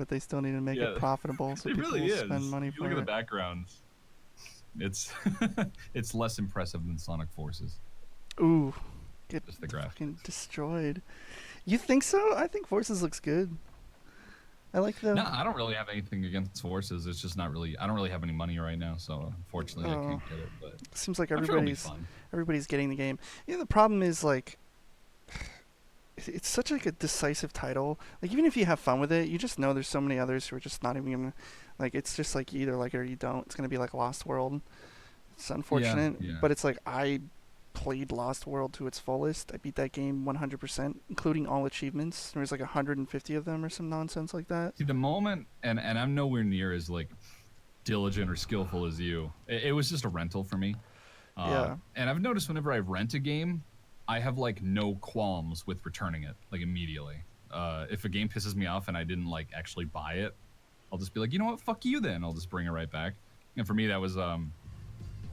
but they still need to make Yeah, it profitable so it people really will is. spend money You for look at the it. backgrounds. It's it's less impressive than Sonic Forces. Ooh, get Just the fucking graphics. destroyed. You think so? I think Forces looks good. I like No, the. I don't really have anything against Forces. It's just not really. I don't really have any money right now, so unfortunately I Oh, can't get it. But seems like I'm sure it'll be fun. everybody's getting the game. Yeah, the problem is like it's such like a decisive title. Like even if you have fun with it, you just know there's so many others who are just not even gonna like. It's just like you either like it or you don't. It's gonna be like Lost World. It's Yeah, unfortunate, yeah. but it's like I played Lost World to its fullest. I beat that game 100%, including all achievements. There was like 150 of them or some nonsense like that. See, the moment, and I'm nowhere near as like diligent or skillful as you. It was just a rental for me. Yeah. And I've noticed whenever I rent a game, I have like no qualms with returning it like immediately. If a game pisses me off and I didn't like actually buy it, I'll just be like, you know what, fuck you then. I'll just bring it right back. And for me, that was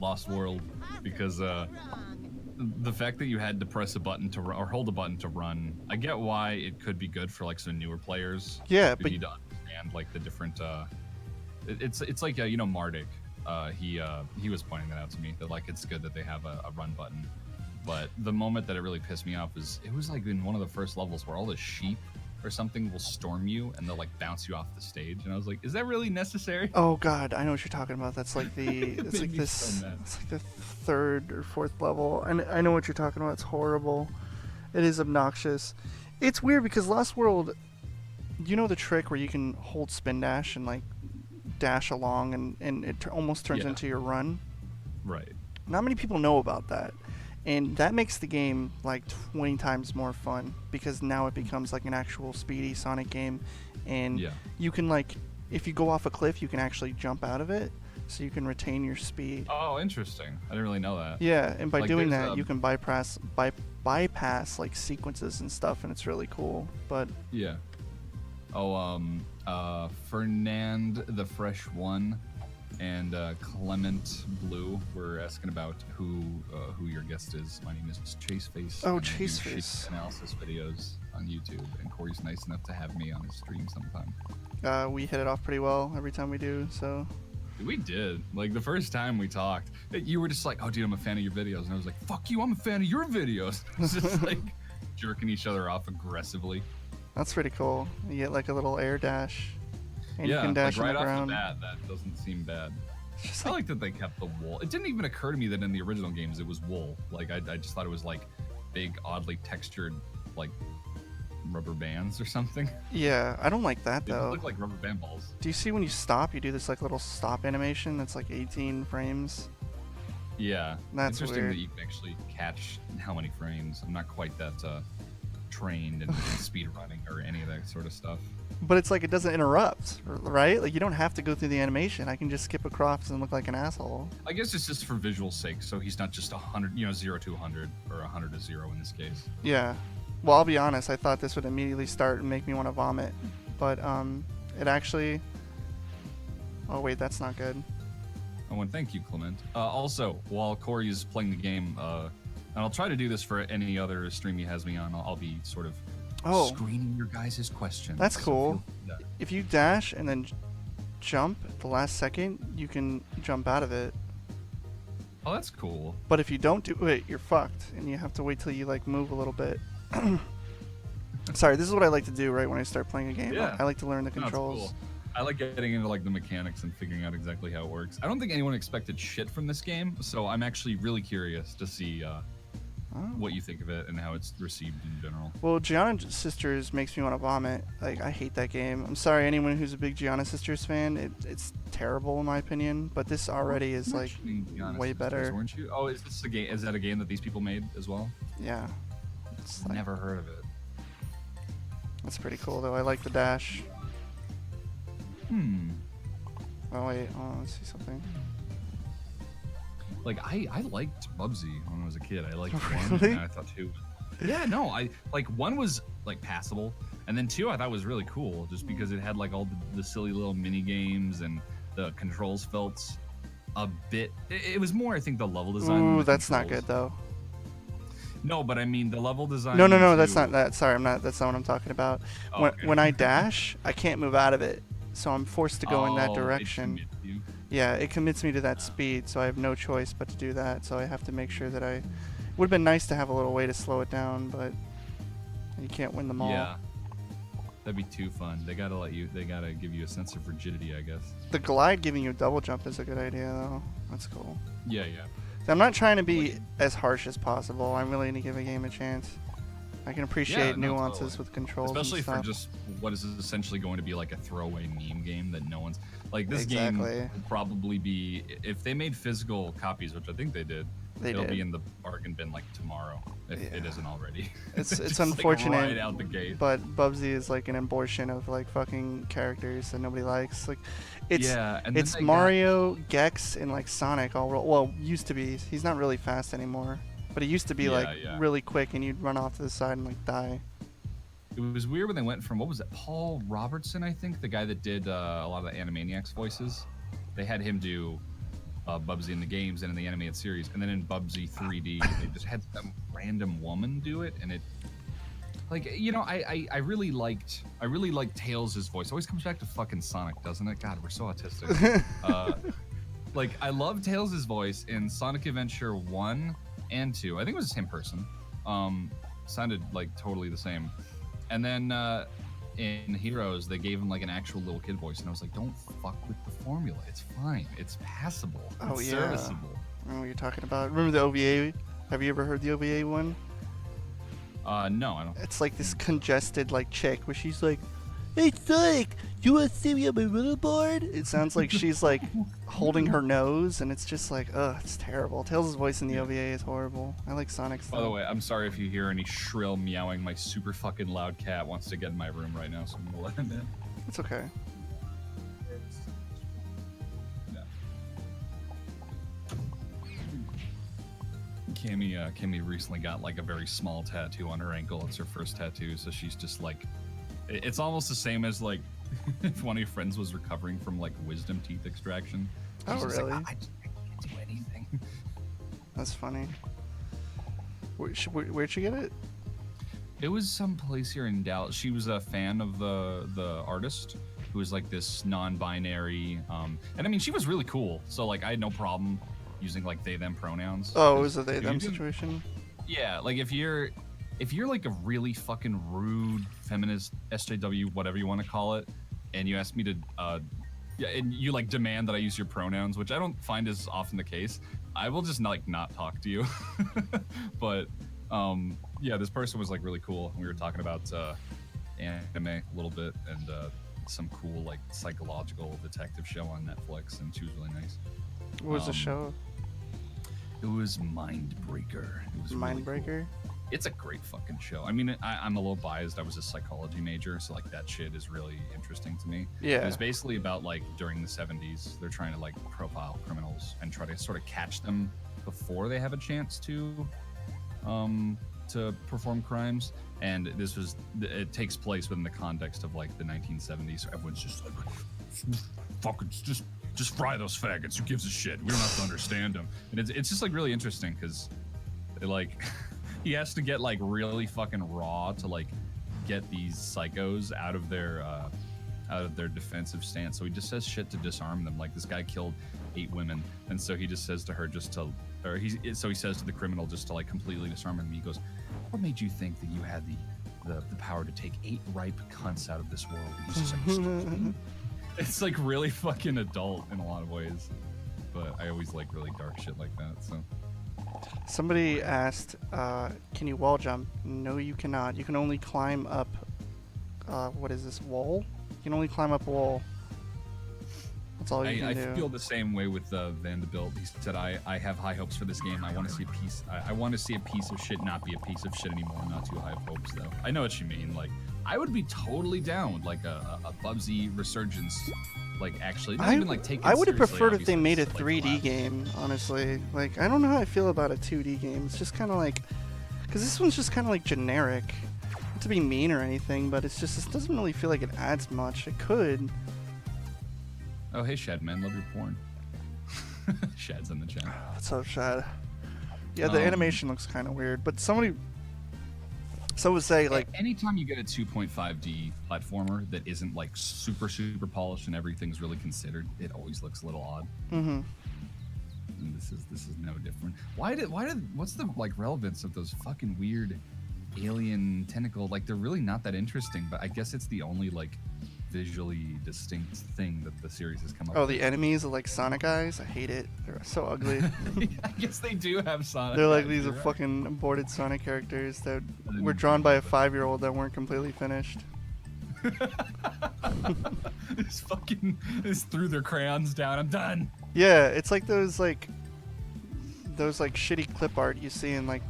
Lost World because the fact that you had to press a button to run, or hold a button to run, I get why it could be good for like some newer players Yeah, who but need to understand like the different. It's like you know Mardik. He was pointing that out to me that like it's good that they have a run button, but the moment that it really pissed me off is it was like in one of the first levels where all the sheep or something will storm you and they'll like bounce you off the stage, and I was like, is that really necessary? oh god, I know what you're talking about. That's like the It it's made like me so this mad. it's like the third or fourth level. And I know what you're talking about. It's horrible. It is obnoxious. It's weird because Lost World, you know the trick where you can hold spin dash and like dash along and it almost turns Yeah, into your run. right. Not many people know about that. And that makes the game like 20 times more fun because now it becomes like an actual speedy Sonic game. And Yeah. you can, like, if you go off a cliff, you can actually jump out of it so you can retain your speed. Oh, interesting. I didn't really know that. Yeah, and by Like, doing there's that, you can bypass like sequences and stuff, and it's really cool. But yeah. Oh, Fernand the Fresh One and Clement Blue were asking about who your guest is. My name is Chaseface. oh, And I do shape Chaseface. analysis videos on YouTube, and Corey's nice enough to have me on his stream sometime. We hit it off pretty well every time we do. So We did. Like the first time we talked, you were just like, "Oh, dude, I'm a fan of your videos," and I was like, "Fuck you, I'm a fan of your videos." It's just like jerking each other off aggressively. that's pretty cool. You get like a little air dash, and you Yeah, can dash like on right the off the ground. bat, that doesn't seem bad. It's just I like like that they kept the wool. It didn't even occur to me that in the original games it was wool. Like I just thought it was like big, oddly textured, like rubber bands or something. yeah, I don't like that They just though. look like rubber band balls. Do you see when you stop, you do this like little stop animation that's like 18 frames? Yeah, That's interesting weird. that you can actually catch how many frames. I'm not quite that trained in speed running or any of that sort of stuff. But it's like it doesn't interrupt, right? Like you don't have to go through the animation. I can just skip across and look like an asshole. I guess it's just for visual sake, so he's not just 100, 0 to 100 or 100 to 0 in this case. Yeah. Well, I'll be honest. I thought this would immediately start and make me want to vomit, but it actually. Oh wait, that's not good. Oh, and thank you, Clement. Also, while Corey is playing the game, and I'll try to do this for any other stream he has me on, I'll be sort of Oh, screening your guys' questions. that's So cool. yeah. If you dash and then jump at the last second, you can jump out of it. Oh, that's cool. But if you don't do it, you're fucked, and you have to wait till you like move a little bit. Sorry, this is what I like to do right when I start playing a game. Yeah. I like to learn the No, it's controls. cool. I like getting into like the mechanics and figuring out exactly how it works. I don't think anyone expected shit from this game, so I'm actually really curious to see what you think of it and how it's received in general. Well, Gianna Sisters makes me want to vomit. Like, I hate that game. I'm sorry, anyone who's a big Gianna Sisters fan. It's terrible in my opinion. But this already is like Mentioning Gianna way Sisters, better. weren't you? Oh, is this a game? Is that a game that these people made as well? Yeah, it's like, Never heard of it. that's pretty cool though. I like the dash. Hmm. Oh wait, let's see something. Like I liked Bubsy when I was a kid. I liked one, Really? and I thought two. Yeah, no, I like one was like passable, and then two I thought was really cool, just because it had like all the silly little mini games and the controls felt a bit. It was more, I think, the level design. than Ooh, the that's not controls. good though. No, but I mean the level design. No, that's not that. Sorry, I'm not. That's not what I'm talking about. Oh, okay. When I dash, I can't move out of it, so I'm forced to go in that Oh, direction. it commits you. Yeah, it commits me to that speed, so I have no choice but to do that. So I have to make sure that I. Would have been nice to have a little way to slow it down, but you can't win them all. Yeah, that'd be too fun. They gotta let you. They gotta give you a sense of rigidity, I guess. The glide giving you a double jump is a good idea, though. That's cool. Yeah, yeah. I'm not trying to be as harsh as possible. I'm willing to give a game a chance. I can appreciate nuances totally. with controls, especially and for stuff. just what is essentially going to be like a throwaway meme game that no one's like. This game Exactly. will probably be, if they made physical copies, which I think they did. It'll be in the bargain bin like tomorrow, if it isn't already. It's Just, unfortunate, like, right out the gate. but BUBSY is like an abortion of like fucking characters that nobody likes. Like, it's and it's Mario, Gex, and like Sonic all well used to be. He's not really fast anymore, but he used to be really quick, and you'd run off to the side and like die. It was weird when they went from, what was it, Paul Robertson, I think, the guy that did a lot of the Animaniacs voices. They had him do BUBSY in the games and in the animated series, and then in BUBSY 3D they just had some random woman do it, and it, like, you know, I really liked Tails' voice. It always comes back to fucking Sonic, doesn't it? God, we're so autistic. Like, I love Tails' voice in Sonic Adventure 1 and 2. I think it was the same person. Sounded like totally the same. And then in Heroes, they gave him like an actual little kid voice, and I was like, don't fuck with the formula. It's fine. It's passable. It's serviceable. I know what you're talking about. Remember the OVA? Have you ever heard the OVA one? No, I don't. It's like this congested like chick where she's like, "Hey Sonic, you want to see me on my board?" It sounds like she's like holding her nose, and it's just like, ugh, it's terrible. Tails' voice in the OVA is horrible. I like Sonic's. By the way, I'm sorry if you hear any shrill meowing. My super fucking loud cat wants to get in my room right now, so I'm gonna let him in. It's okay. Kimmy recently got like a very small tattoo on her ankle. It's her first tattoo, so she's just like, it's almost the same as like if one of your friends was recovering from like wisdom teeth extraction. Oh, really? Like, I can't do anything. That's funny. Where'd she get it? It was some place here in Dallas. She was a fan of the artist, who was like this non-binary, and I mean, she was really cool. So like, I had no problem using like they them pronouns. Oh, it was a they them situation? Yeah, like if you're like a really fucking rude feminist SJW, whatever you want to call it, and you ask me to and you like demand that I use your pronouns, which I don't find is often the case, I will just not talk to you. But yeah, this person was like really cool. We were talking about anime a little bit, and some cool like psychological detective show on Netflix, and she was really nice. What was the show? It was Mindbreaker. It was Mindbreaker? Really cool. It's a great fucking show. I mean, I'm a little biased. I was a psychology major, so like that shit is really interesting to me. Yeah. It was basically about like during the 70s, they're trying to like profile criminals and try to sort of catch them before they have a chance to perform crimes. And it takes place within the context of like the 1970s. So everyone's just like, fucking just fry those faggots. Who gives a shit? We don't have to understand them. And it's just like really interesting because like he has to get like really fucking raw to like get these psychos out of their defensive stance. So he just says shit to disarm them. Like this guy killed 8 women, and so he just says to her he says to the criminal just to like completely disarm him. He goes, "What made you think that you had the power to take 8 ripe cunts out of this world?" He's just like, it's like really fucking adult in a lot of ways, but I always like really dark shit like that. So somebody asked, can you wall jump? No, you cannot. You can only climb up what is this, wall? You can only climb up wall. That's all you can do. I feel the same way with Vanderbilt. He said, I have high hopes for this game. I want to see a piece. I want to see a piece of shit not be a piece of shit anymore. Not too high of hopes though. I know what you mean. Like I would be totally down with like a BUBSY resurgence. Like actually, not even like taking. I would have preferred if they made a like 3D game. Honestly, like I don't know how I feel about a 2D game. It's just kind of like, because this one's just kind of like generic. Not to be mean or anything, but it's just, it doesn't really feel like it adds much. It could. Oh, hey, Shad, man. Love your porn. Shad's in the chat. What's up, Shad? Yeah, the animation looks kind of weird, but somebody. So would say like anytime you get a 2.5D platformer that isn't like super polished and everything's really considered, it always looks a little odd. Mm-hmm. And this is no different. What's the like relevance of those fucking weird alien tentacle? Like they're really not that interesting, but I guess it's the only like visually distinct thing that the series has come up with. Oh, the enemies are like Sonic eyes. I hate it. They're so ugly. I guess they do have Sonic. They're like eyes, these right? fucking aborted Sonic characters that were drawn by a 5-year-old that weren't completely finished. Just threw their crayons down. I'm done. Yeah, it's like those shitty clip art you see in like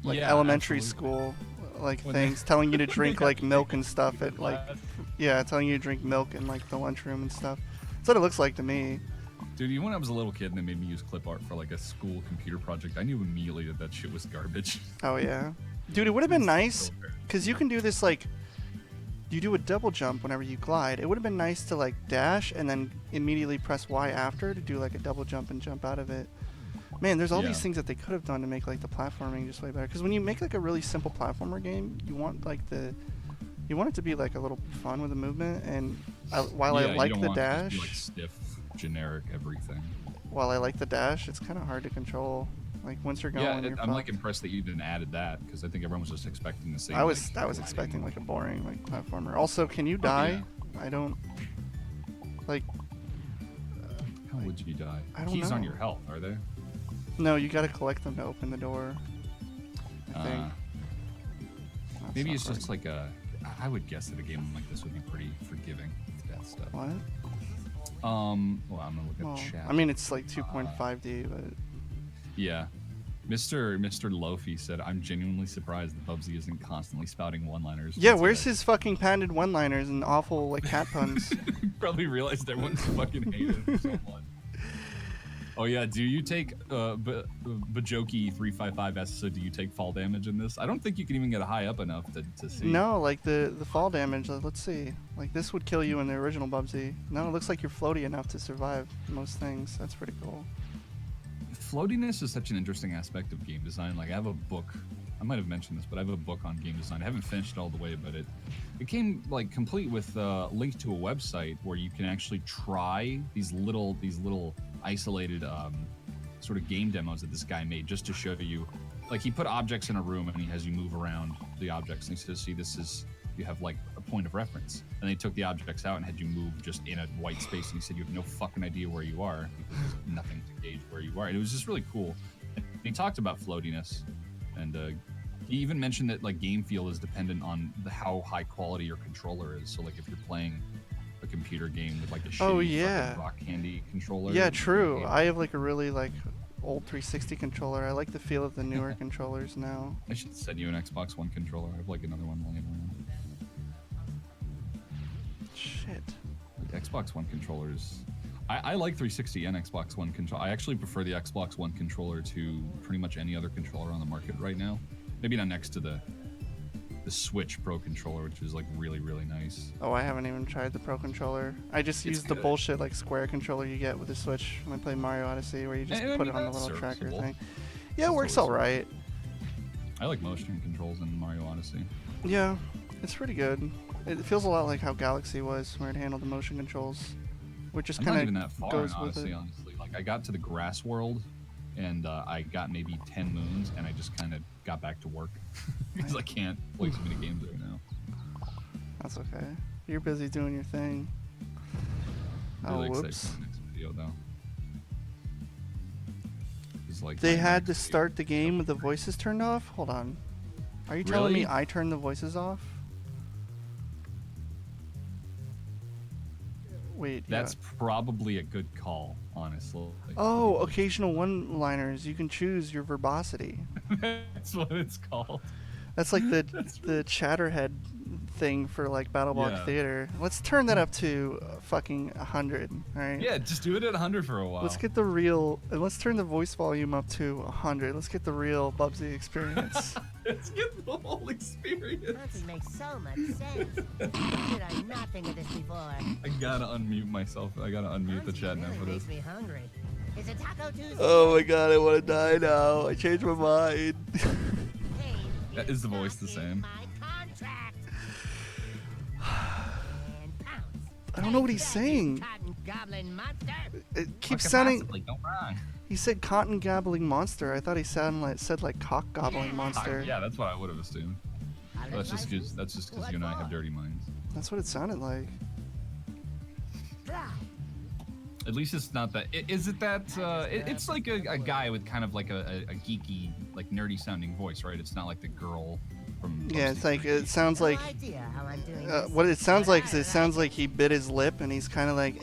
Yeah, elementary absolutely. school, like When things telling you to drink like milk and stuff at like class. telling you to drink milk in like the lunchroom and stuff. That's what it looks like to me. Dude, even when I was a little kid and they made me use clip art for like a school computer project, I knew immediately that shit was garbage. Oh yeah, dude, it would have been nice So bad. because you can do this like you do a double jump whenever you glide. It would have been nice to like dash and then immediately press Y after to do like a double jump and jump out of it. Man, there's all Yeah. these things that they could have done to make like the platforming just way better. Because when you make like a really simple platformer game, you want like you want it to be like a little fun with the movement. And while Yeah, I you like don't the want it to just dash, be, like stiff, generic everything. it's kind of hard to control. Like once you're going, Yeah, you're I'm like fucked. impressed that you even added that because I think everyone was just expecting the same. I was gliding. expecting like a boring like platformer. Also, can you Oh, die? yeah. I don't like. How would you die? I don't Keys on know. your health, are they? No, you gotta collect them to open the door. I think. That's Maybe not it's right. just like I would guess that a game like this would be pretty forgiving with death stuff. What? Well, I'm gonna look at Well, chat. I mean, it's like 2.5D, but Yeah. Mr. Lofi said, I'm genuinely surprised that Bubsy isn't constantly spouting one-liners. yeah, That's where's it. his fucking patented one-liners and awful like cat puns? Probably realized everyone's fucking hated him so much. Oh yeah, do you take Bajoki355 asks, so do you take fall damage in this? I don't think you can even get high up enough to see. No, like the fall damage. Let's see. Like this would kill you in the original Bubsy. No, it looks like you're floaty enough to survive most things. That's pretty cool. Floatiness is such an interesting aspect of game design. Like I have a book, I might have mentioned this, but I have a book on game design. I haven't finished it all the way, but it came like complete with a link to a website where you can actually try these little isolated sort of game demos that this guy made just to show you. Like he put objects in a room and he has you move around the objects and he says, see, you have like a point of reference. And they took the objects out and had you move just in a white space. And he said you have no fucking idea where you are because there's nothing to gauge where you are. And it was just really cool. And he talked about floatiness, and he even mentioned that like game feel is dependent on how high quality your controller is. So like if you're playing a computer game with like a shitty fucking rock candy controller. Yeah, true. I have like a really like old 360 controller. I like the feel of the newer controllers now. I should send you an Xbox One controller. I have like another one laying around. Shit. Like Xbox One controllers. I like 360 and Xbox One control. I actually prefer the Xbox One controller to pretty much any other controller on the market right now. Maybe not next to the Switch Pro controller, which is like really, really nice. Oh, I haven't even tried the Pro controller. I just use the good. bullshit like Square controller you get with the Switch when I play Mario Odyssey, where you just I put mean, it on the that's little tracker serviceable. thing. Yeah, it It's works serviceable. all right. I like motion controls in Mario Odyssey. Yeah, it's pretty good. It feels a lot like how Galaxy was, where it handled the motion controls, which just I'm not kind even of that far goes in with Odyssey, it. honestly. Like I got to the grass world, and I got maybe 10 moons, and I just kind of got back to work because I can't play so many games right now. That's okay. You're busy doing your thing. I'm Oh, really excited whoops. for the next video, though. It's like They my had to next start the video. game with the voices turned off? Hold on. Are you telling me Really? I turned the voices off? Wait, yeah. That's probably a good call, honestly. Oh, occasional one-liners. You can choose your verbosity. That's what it's called. That's like the Chatterhead thing for like BattleBlock Yeah. Theater. Let's turn that up to fucking 100. All right. Yeah, just do it at 100 for a while. Let's get the real. And let's turn the voice volume up to 100. Let's get the real Bubsy experience. Let's get the whole experience. Bubsy makes so much sense. Did I not think of this before? I gotta unmute myself. I gotta unmute the Bubsy chat now really for this. makes me hungry. It's a Taco Tuesday. Oh my god, I want to die now. I changed my mind. That is the voice the same. My contract. And pounce. I don't know what he's saying. Cotton goblin monster. It keeps Fucking sounding. possibly, don't wrong. He said cotton gabbling monster. I thought he said like cock gobbling monster. Yeah, that's what I would have assumed. Well, that's just because you and I have dirty minds. That's what it sounded like. At least it's not that. Is it that? It's like a guy with kind of like a geeky, like nerdy sounding voice, right? It's not like the girl from. Yeah, BUBSY it's like 3. it sounds like. No idea how I'm doing this, What it sounds but like I is it sounds like he bit his lip and he's kind of like,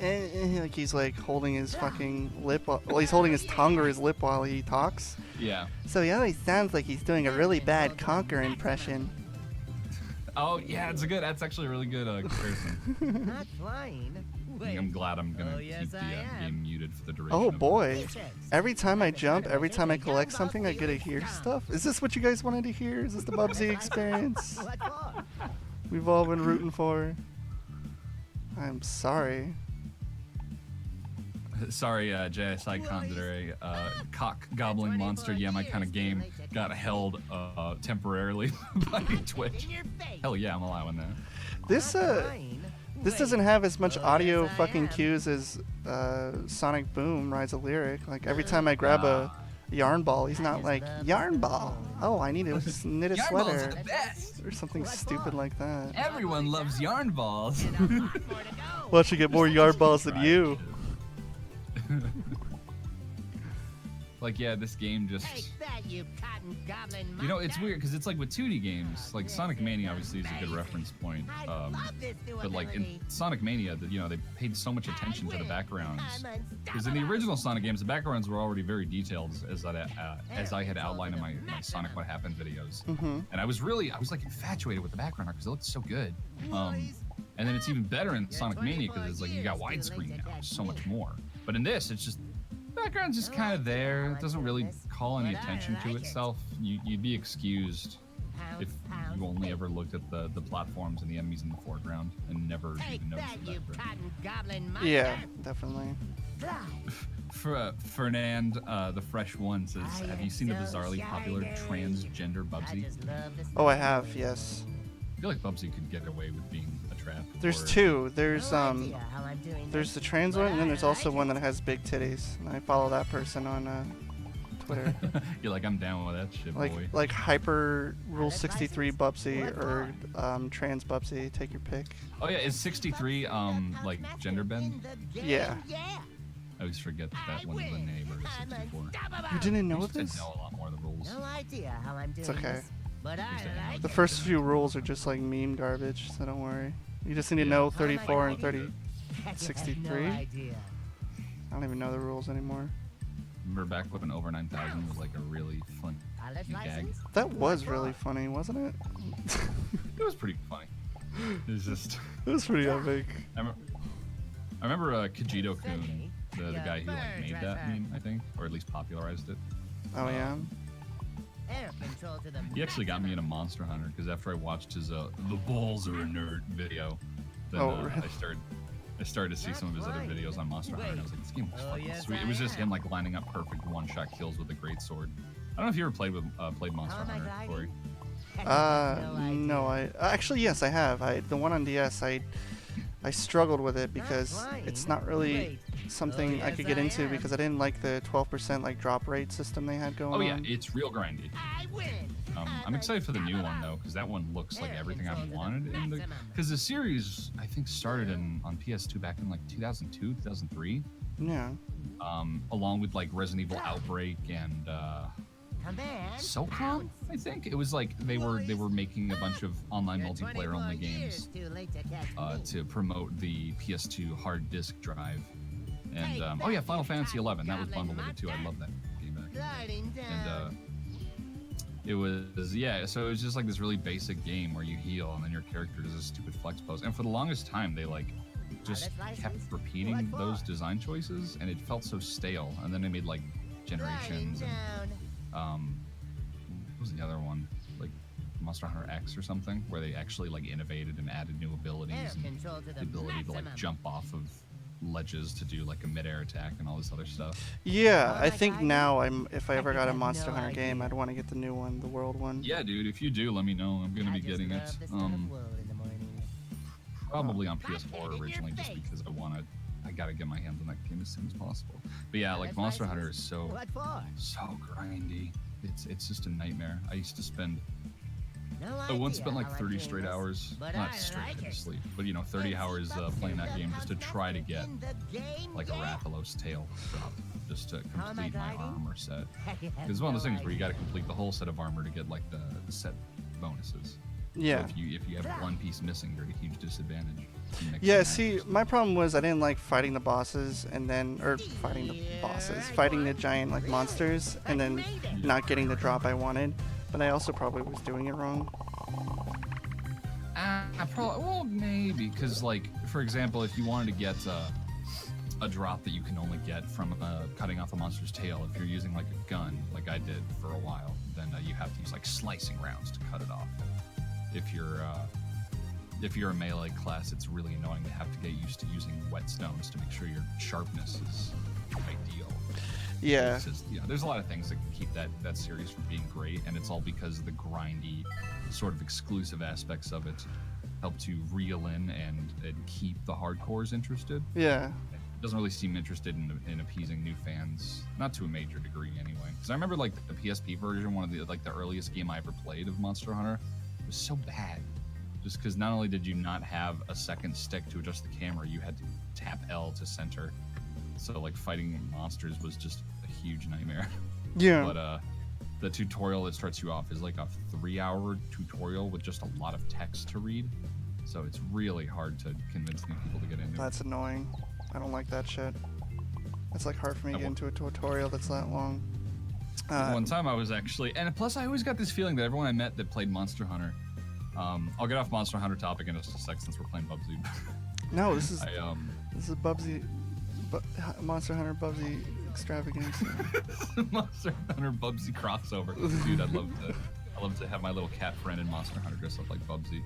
like he's like holding his fucking lip. Well, he's holding his tongue or his lip while he talks. Yeah. So he always sounds like he's doing a really bad Conker impression. Oh yeah, that's actually a really good comparison. Not flying. I'm glad I'm gonna Oh, yes, keep the I am. game muted for the duration. Oh of boy! Every time I jump, every time I collect something, I get to hear stuff. Is this what you guys wanted to hear? Is this the BUBSY experience What for? we've all been rooting for? I'm sorry. Sorry, JSI Condor, cock gobbling monster. Yeah, my kind of game got held temporarily by Twitch. In your face. Hell yeah, I'm allowing that. This Flying. This doesn't have as much audio fucking cues as Sonic Boom Rise of Lyric. Like every time I grab a yarn ball, he's not like yarn ball. Oh, I need to knit a Yarn balls are sweater the best. or something stupid like that. Everyone loves yarn balls. And a lot more to go. Well, I should get more yarn balls than you. Like, yeah, this game just. Take that, you cotton goblin monster. You know, it's weird because it's like with 2D games, like Sonic Mania obviously is a good reference point. I love this But like in durability. Sonic Mania, they paid so much attention to the backgrounds. I'm Because in the original Sonic games, the backgrounds were already very detailed, as I had outlined in my Sonic What Happened videos. Mhm. And I was like infatuated with the background art because it looked so good. And then it's even better in Sonic Mania because it's like you got widescreen now, so much more. But in this, it's just background's just kind of there. It doesn't really call any attention to itself. You'd be excused if you only ever looked at the platforms and the enemies in the foreground and never Take even noticed that, the you background. cotton goblin monster. Yeah, definitely. Fernand, the fresh one says, I have am you seen the so bizarrely popular shiny. transgender I BUBSY? just love this Oh, I have, yes. I feel like BUBSY could get away with being a trap. There's or- two. There's No idea how I'm doing there's this, the trans but one, and then I there's also like one it. that has big titties. And I follow that person on Twitter. You're like, I'm down with that shit, boy. like hyper rule Pilot 63 license? BUBSY What or trans BUBSY. Take your pick. Oh yeah, is 63 like gender bend? Yeah. I always forget that one is the neighbor is 64. You didn't I know used to this? know a lot more of the rules. No idea how I'm doing It's okay. this, but I like The it. first few rules are just like meme garbage, so don't worry. You just need to Yeah. know 34 and I 30. have 63? No idea. I don't even know the rules anymore. Remember back when over 9,000 was like a really fun Pilot gag. license? That was really funny, wasn't it? It was pretty funny. It was just. It was pretty epic. I remember Kajito-kun, the guy who like made that meme, I think, or at least popularized it. Oh yeah. Air control to the He actually got me into Monster Hunter because after I watched his "The Balls Are a Nerd" video, then Oh, really? I started to see some of his other videos on Monster Hunter, and I was like, this game was Oh, fucking yes, sweet. I It was just am. him like lining up perfect one-shot kills with a great sword. I don't know if you ever played Monster How am I Hunter, gliding? Corey. No, I actually yes, I have. The one on DS, I struggled with it because it's not really something Oh, I could yes, get I into am. because I didn't like the 12% like drop rate system they had going Oh yeah, on. it's real grindy. I win. I'm excited for the new one though, because that one looks like everything I wanted in the. Because the series I think started on PS2 back in like 2002, 2003, Yeah. along with like Resident Evil Outbreak and Command. SOCOM. I think it was like they were making a bunch of online You're multiplayer 24 only years games too late to catch me. to promote the PS2 hard disk drive. And oh yeah, Final Fantasy 11 that was bundled with it too. I love that game back in the day. Gliding down. And it was so it was just like this really basic game where you heal and then your character does a stupid flex pose, and for the longest time they like just kept repeating those design choices and it felt so stale. And then they made like Generations Gliding and down. what was the other one, like Monster Hunter X or something, where they actually like innovated and added new abilities Air and control to the the ability to like maximum. jump off of ledges to do like a mid-air attack and all this other stuff. Yeah, Oh I my think God, now if I I ever think got a I have Monster no Hunter game, idea. I'd want to get the new one, the world one. Yeah, dude, if you do, let me know. I'm gonna I be just getting it. love the smell of wood in the morning. Probably on Bobcat in PS4 your originally, just face. because I gotta get my hands on that game as soon as possible. But yeah, like That's Monster license? Hunter is so What for? grindy. It's just a nightmare. I used to spend No I once idea spent like how I'm 30 doing straight this, hours, but not I straight like to it. sleep, but you know, 30 hours playing that game just to try to get like a Rathalos tail drop, just to complete my armor set. It's one of those things where you got to complete the whole set of armor to get like the set bonuses. Yeah. So if you have one piece missing, you're at a huge disadvantage. You mix Yeah, and see, match. my problem was I didn't like fighting the bosses and then, or fighting the bosses, fighting the giant like monsters and then not getting the drop I wanted. But I also probably was doing it wrong. Well, maybe, because like, for example, if you wanted to get a drop that you can only get from cutting off a monster's tail, if you're using like a gun, like I did for a while, then you have to use like slicing rounds to cut it off. If you're a melee class, it's really annoying to have to get used to using whetstones to make sure your sharpness is ideal. Yeah. It's just, there's a lot of things that can keep that series from being great, and it's all because of the grindy, sort of exclusive aspects of it help to reel in and keep the hardcores interested. Yeah. It doesn't really seem interested in appeasing new fans, not to a major degree anyway. Because I remember like the PSP version, one of the earliest game I ever played of Monster Hunter, was so bad. Just because not only did you not have a second stick to adjust the camera, you had to tap L to center. So like fighting monsters was just a huge nightmare. Yeah. But the tutorial that starts you off is like a 3-hour tutorial with just a lot of text to read. So it's really hard to convince new people to get into. That's annoying. I don't like that shit. It's like hard for me to get into a tutorial that's that long. One time I was actually, and plus I always got this feeling that everyone I met that played Monster Hunter, I'll get off Monster Hunter topic in just a sec since we're playing BUBSY. No, this is this is BUBSY, Monster Hunter BUBSY extravaganza. Monster Hunter BUBSY crossover. Dude, I'd love to have my little cat friend in Monster Hunter dress up like BUBSY.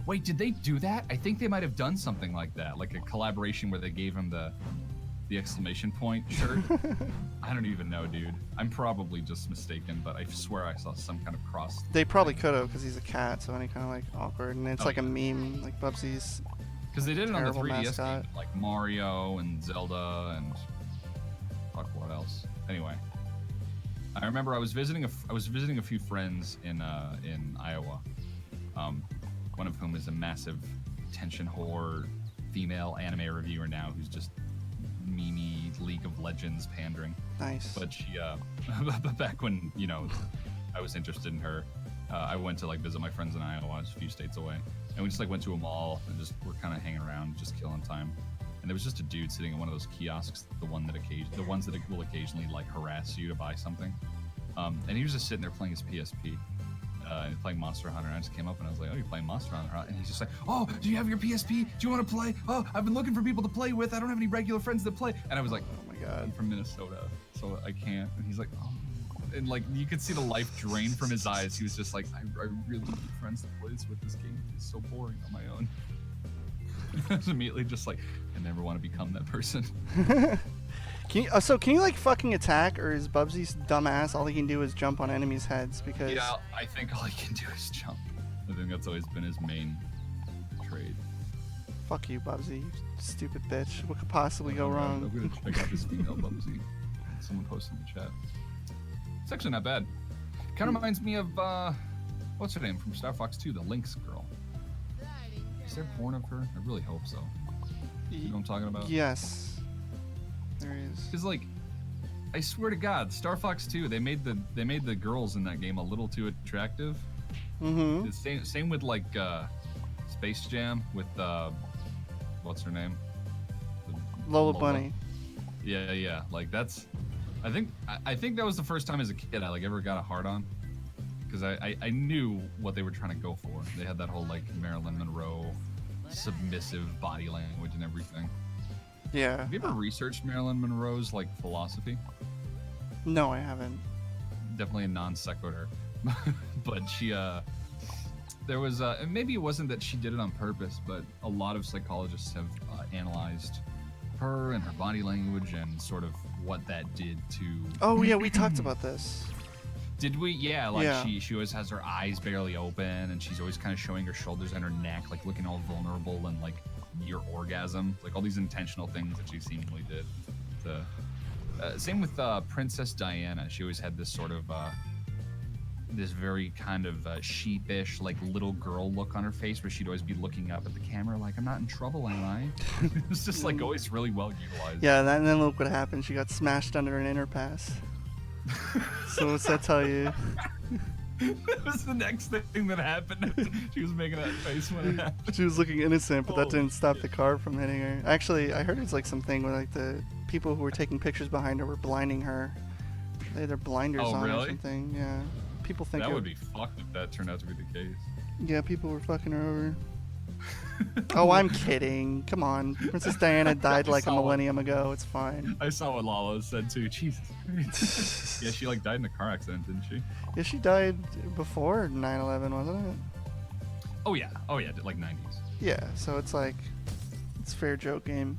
Wait, did they do that? I think they might have done something like that, like a collaboration where they gave him the exclamation point shirt. I don't even know, dude. I'm probably just mistaken, but I swear I saw some kind of cross. They probably could have, because he's a cat, so any kind of like awkward, and it's like yeah. a meme, like BUBSY's. Because they did it on the Terrible 3DS mascot. game, like Mario and Zelda and fuck, what else? Anyway, I remember I was visiting a few friends in Iowa. One of whom is a massive attention whore female anime reviewer now, who's just meme League of Legends pandering. Nice. But she, but back when I was interested in her, I went to like visit my friends in Iowa, a few states away, and we just like went to a mall and just were kind of hanging around, just killing time. And there was just a dude sitting at one of those kiosks, the ones that will occasionally like harass you to buy something. And he was just sitting there playing his PSP. And playing Monster Hunter, and I just came up and I was like, "Oh, you're playing Monster Hunter?" And he's just like, "Oh, do you have your PSP? Do you want to play? Oh, I've been looking for people to play with. I don't have any regular friends that play." And I was like, Oh my god. "I'm from Minnesota, so I can't." And he's like, "Oh," and like you could see the life drain from his eyes. He was just like, "I really need friends to play this with. This game is so boring on my own." I was immediately just like, I never want to become that person. Can you like fucking attack, or is BUBSY's dumbass all he can do is jump on enemies' heads? Because Yeah, I think all he can do is jump. I think that's always been his main trade. fuck you, BUBSY, you stupid bitch. What could possibly go wrong? I'm gonna check out this female BUBSY. Someone posted in the chat. It's actually not bad. Kind of reminds me of what's her name from Star Fox 2, the Lynx girl. Is there porn of her? I really hope so. You know what I'm talking about? Yes. There is. Because like, I swear to God, Star Fox 2, they made the girls in that game a little too attractive. Mm-hmm. The same with like Space Jam with what's her name? Lola Bunny. Yeah. Like that's, I think that was the first time as a kid I like ever got a hard on, because I knew what they were trying to go for. They had that whole like Marilyn Monroe submissive body language and everything. Yeah. Have you ever researched Marilyn Monroe's like philosophy? No, I haven't. Definitely a non sequitur. But she there was and maybe it wasn't that she did it on purpose, but a lot of psychologists have analyzed her and her body language and sort of what that did to. Oh yeah, we talked about this. Did we? Yeah, like Yeah. she always has her eyes barely open, and she's always kind of showing her shoulders and her neck, like looking all vulnerable and like near orgasm, like all these intentional things that she seemingly did. Same with Princess Diana. She always had this sort of this very kind of sheepish, like little girl look on her face, where she'd always be looking up at the camera, like, "I'm not in trouble, am I?" It was just like always really well utilized. Yeah, and then look what happened. She got smashed under an interpass. So what's that tell you? That was the next thing that happened. She was making that face when it happened. She was looking innocent, but that Holy didn't stop shit. the car from hitting her. Actually, I heard it's like something where like the people who were taking pictures behind her were blinding her. They had their blinders Oh, on or really? something. Yeah. People think That would be fucked if that turned out to be the case. Yeah, people were fucking her over. Oh, I'm kidding. Come on. Princess Diana died like a saw it. millennium ago. It's fine. I saw what Lalo said too. Jesus. Yeah, she like died in a car accident, didn't she? Yeah, she died before 9/11, wasn't it? Oh yeah, like 90s. Yeah, so it's like, it's fair joke game.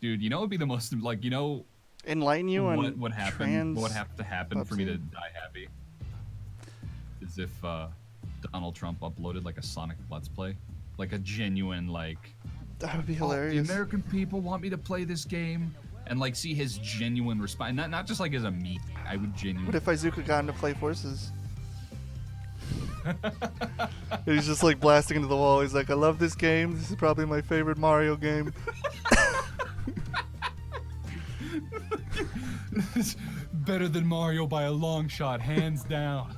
Dude, you know what would be the most like, you know Enlighten you on what would happen? trans What would have to happen for me to BUBSY? die happy? Is if Donald Trump uploaded like a Sonic Let's Play, like a genuine like. That would be "Oh, hilarious. the American people want me to play this game, and like see his genuine response, not just like as a meme. I would genuinely. What if Izuka got into play forces? He's just like blasting into the wall. He's like, I love this game. This is probably my favorite Mario game. It's better than Mario by a long shot, hands down.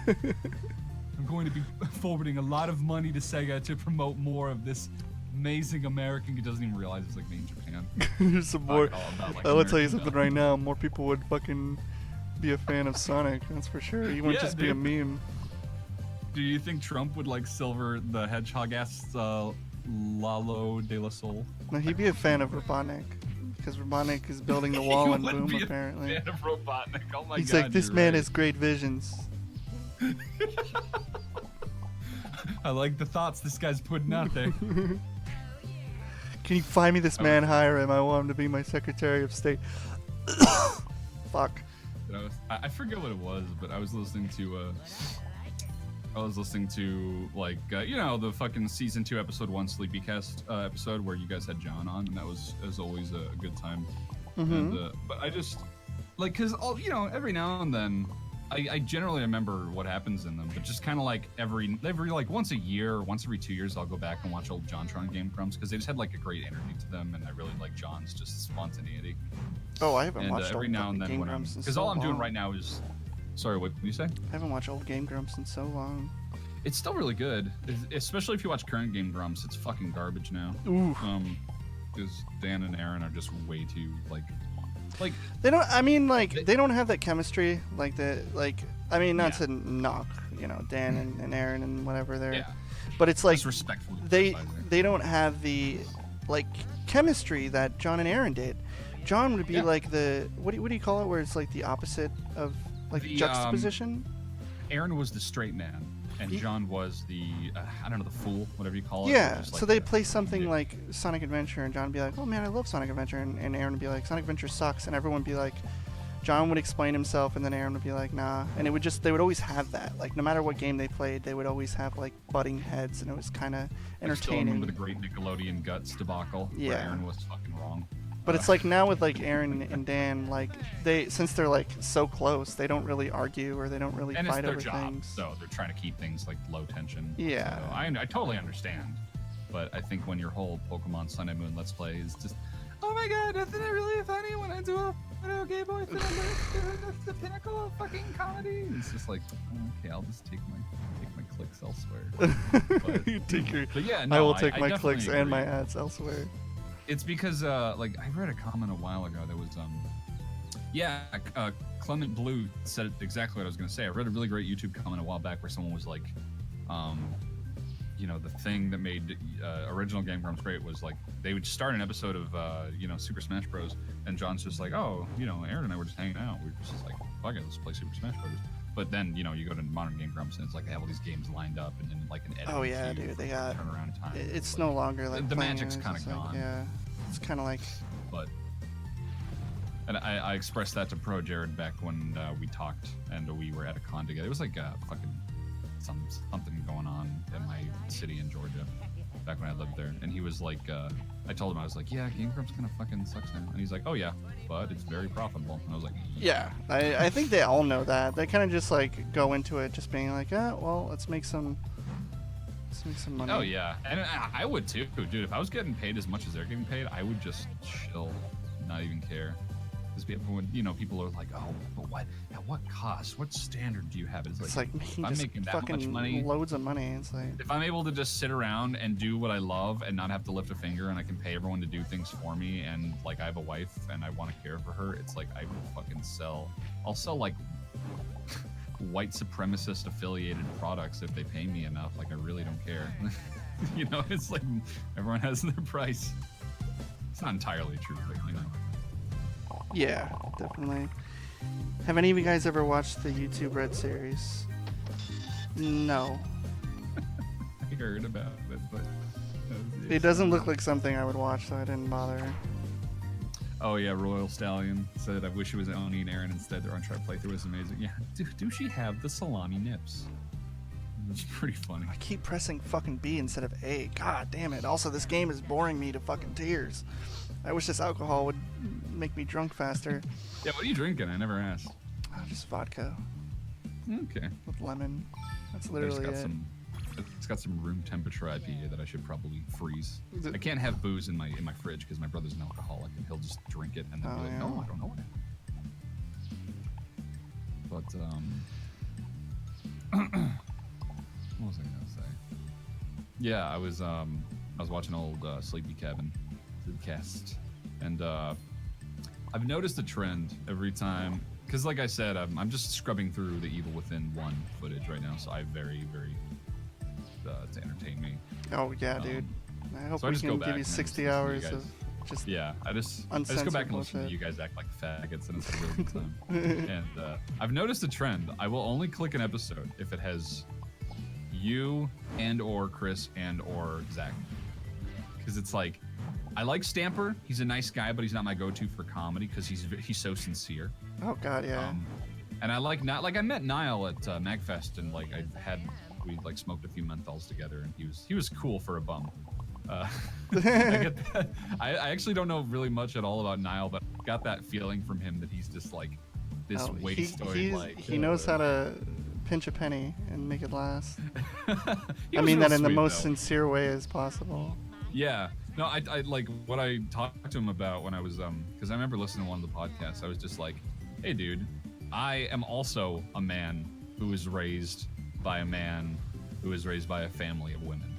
I'm going to be forwarding a lot of money to Sega to promote more of this amazing American. He doesn't even realize it's like made in Japan. There's some more. Talking all about, like, I will tell you American something stuff. right now. More people would fucking be a fan of Sonic. That's for sure. You wouldn't Yeah, just be a dude. meme. Do you think Trump would like Silver the Hedgehog-ass Lalo de la Soul? No, he'd be a fan of Robotnik. Because Robotnik is building the wall He and would Boom, be a apparently. fan of Robotnik. Oh my He's god. like, this you're man right. has great visions. I like the thoughts this guy's putting out there. Can you find me this man, hire him? I want him to be my Secretary of State. Fuck. I forget what it was, but I was listening to like you know, the fucking season 2 episode 1 Sleepycast episode where you guys had John on, and that was as always a good time. Mm-hmm. And, but I just like, cause all, you know, every now and then I generally remember what happens in them, but just kind of like every like once a year or once every 2 years I'll go back and watch old JonTron Game Grumps because they just had like a great energy to them, and I really like John's just spontaneity. Oh, I haven't And watched every old now and then Game when I'm, Grumps in because so all I'm doing long. right now is, sorry, what did you say? I haven't watched old Game Grumps in so long. It's still really good, especially if you watch current Game Grumps. It's fucking garbage now. Ooh. Because Dan and Aaron are just way too like They don't. I mean, like they don't have that chemistry. Like I mean, not Yeah. to knock, you know, Dan and Aaron and whatever they're. yeah, But it's like just respectfully. they criticizing. they don't have the like chemistry that John and Aaron did. John would be Yeah. like the what do you call it? Where it's like the opposite of like The, juxtaposition. Aaron was the straight man, and Ye- John was the I don't know, the fool, whatever you call it. Yeah, Just so like they the- play something yeah. like Sonic Adventure, and John would be like, "Oh man, I love Sonic Adventure," and Aaron would be like, "Sonic Adventure sucks," and everyone would be like, John would explain himself, and then Aaron would be like, "Nah," and it would just they would always have that. Like no matter what game they played, they would always have like butting heads, and it was kind of I still remember entertaining. the great Nickelodeon Guts debacle where Yeah. Aaron was fucking wrong. But it's like now with like Aaron and Dan, like since they're like so close, they don't really argue or they don't really and it's fight their over job, things. so they're trying to keep things like low tension. Yeah. So I totally understand, but I think when your whole Pokemon Sun and Moon Let's Play is just, oh my god, isn't it really funny when I do a Game Boy thing? That's the pinnacle of fucking comedy. It's just like, okay, I'll just take my clicks elsewhere. You take your, But yeah, I no, will take my definitely clicks and my agree. ads elsewhere. It's because like I read a comment a while ago that was Clement Blue said exactly what I was gonna say. I read a really great YouTube comment a while back where someone was like, you know, the thing that made original Game Grumps great was like they would start an episode of you know, Super Smash Bros. And John's just like, oh, you know, Aaron and I were just hanging out. We were just like, fuck it, let's play Super Smash Bros. But then, you know, you go to modern Game Grumps and it's like they have all these games lined up and then like an editing Oh yeah, queue dude, for they got. turnaround time. It's like, no longer like the playing magic's it, it's kinda just like, gone. yeah. It's kind of like, But and I expressed that to Pro Jared back when we talked and we were at a con together. It was like fucking something going on in my city in Georgia back when I lived there, and he was like, I told him, I was like, yeah, Game Grumps kind of fucking sucks now, and he's like, oh yeah, but it's very profitable, and I was like, yeah, I think they all know that. They kind of just like go into it just being like, well, let's make some money. oh yeah, and I would too, dude. If I was getting paid as much as they're getting paid, I would just chill, not even care. Because people are like, oh, but what? At what cost? What standard do you have? It's like if I'm just making that fucking much money, loads of money. It's like, if I'm able to just sit around and do what I love and not have to lift a finger, and I can pay everyone to do things for me, and like I have a wife and I want to care for her, it's like I will fucking sell. I'll sell like white supremacist affiliated products if they pay me enough. Like I really don't care. It's like everyone has their price. It's not entirely true, but yeah, definitely. Have any of you guys ever watched the YouTube Red series? No. I heard about it, but it doesn't look like something I would watch, so I didn't bother. Oh yeah, Royal Stallion said, I wish it was Oni and Aaron instead. Their Uncharted playthrough was amazing. Yeah, do she have the salami nips? It's pretty funny. I keep pressing fucking B instead of A. God damn it. Also, this game is boring me to fucking tears. I wish this alcohol would make me drunk faster. Yeah, what are you drinking? I never asked. Just vodka. Okay. With lemon. That's literally it. It's got some room temperature IPA that I should probably freeze. I can't have booze in my fridge because my brother's an alcoholic and he'll just drink it and then be like, no, I don't know what happened. But what was I gonna say? Yeah, I was watching old Sleepy Cabin cast, and I've noticed a trend every time, because like I said, I'm just scrubbing through the Evil Within 1 footage right now, so I very to entertain me. Oh yeah, dude. I hope so we can give you 60 hours of just I just go back and listen to you guys act like faggots, and it's a really good time. And I've noticed a trend. I will only click an episode if it has you and or Chris and or Zach, because it's like, I like Stamper. He's a nice guy, but he's not my go-to for comedy because he's so sincere. Oh God, yeah. And I like I met Niall at MagFest, and like we like smoked a few menthols together, and he was cool for a bum. I get that. I actually don't know really much at all about Niall, but I got that feeling from him that he's just like this wastoid. He knows how to pinch a penny and make it last. I mean that in the most sincere way as possible. Yeah. No, I like what I talked to him about when I was because I remember listening to one of the podcasts. I was just like, hey dude, I am also a man who was raised by a man who was raised by a family of women.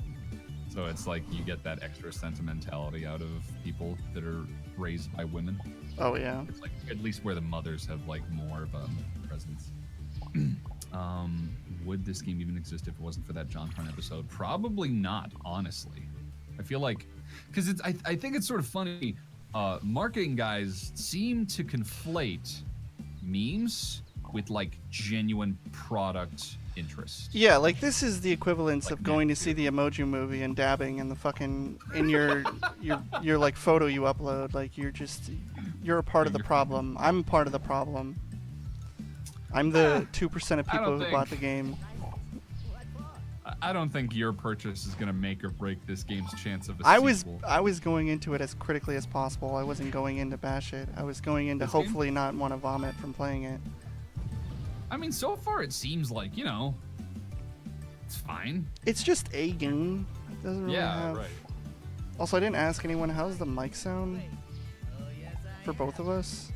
So it's like you get that extra sentimentality out of people that are raised by women. Oh yeah. It's like at least where the mothers have like more of a presence. Would this game even exist if it wasn't for that JonTron episode? Probably not, honestly. I feel like, because I think it's sort of funny. Marketing guys seem to conflate memes with like genuine product interest. Yeah, like this is the equivalence of going to see the Emoji Movie and dabbing in the fucking in your like photo you upload. Like you're a part of the problem. I'm a part of the problem. I'm the 2% of people who bought the game. I don't think your purchase is gonna make or break this game's chance of a sequel. I was going into it as critically as possible. I wasn't going in to bash it. I was going in to hopefully not want to vomit from playing it. I mean, so far it seems like, it's fine. It's just a game. It doesn't really have... right. Also, I didn't ask anyone, how's the mic sound for both of us?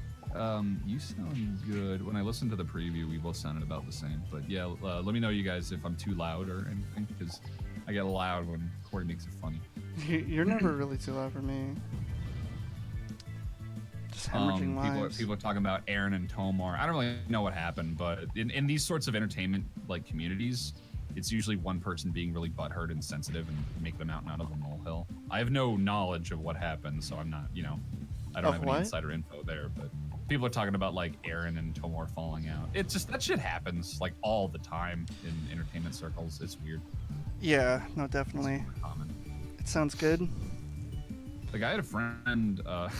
You sound good. When I listened to the preview, we both sounded about the same. But yeah, let me know, you guys, if I'm too loud or anything, because I get loud when Corey makes it funny. You're never really too loud for me. Just hemorrhaging lives. People are talking about Aaron and Tomar. I don't really know what happened, but in these sorts of entertainment like communities, it's usually one person being really butthurt and sensitive and make them out of a molehill. I have no knowledge of what happened, so I'm not, I don't have any insider info there, but people are talking about like Aaron and Tomar falling out. It's just, that shit happens like all the time in entertainment circles. It's weird. Yeah, no, definitely. It's common. It sounds good. Like I had a friend. I'm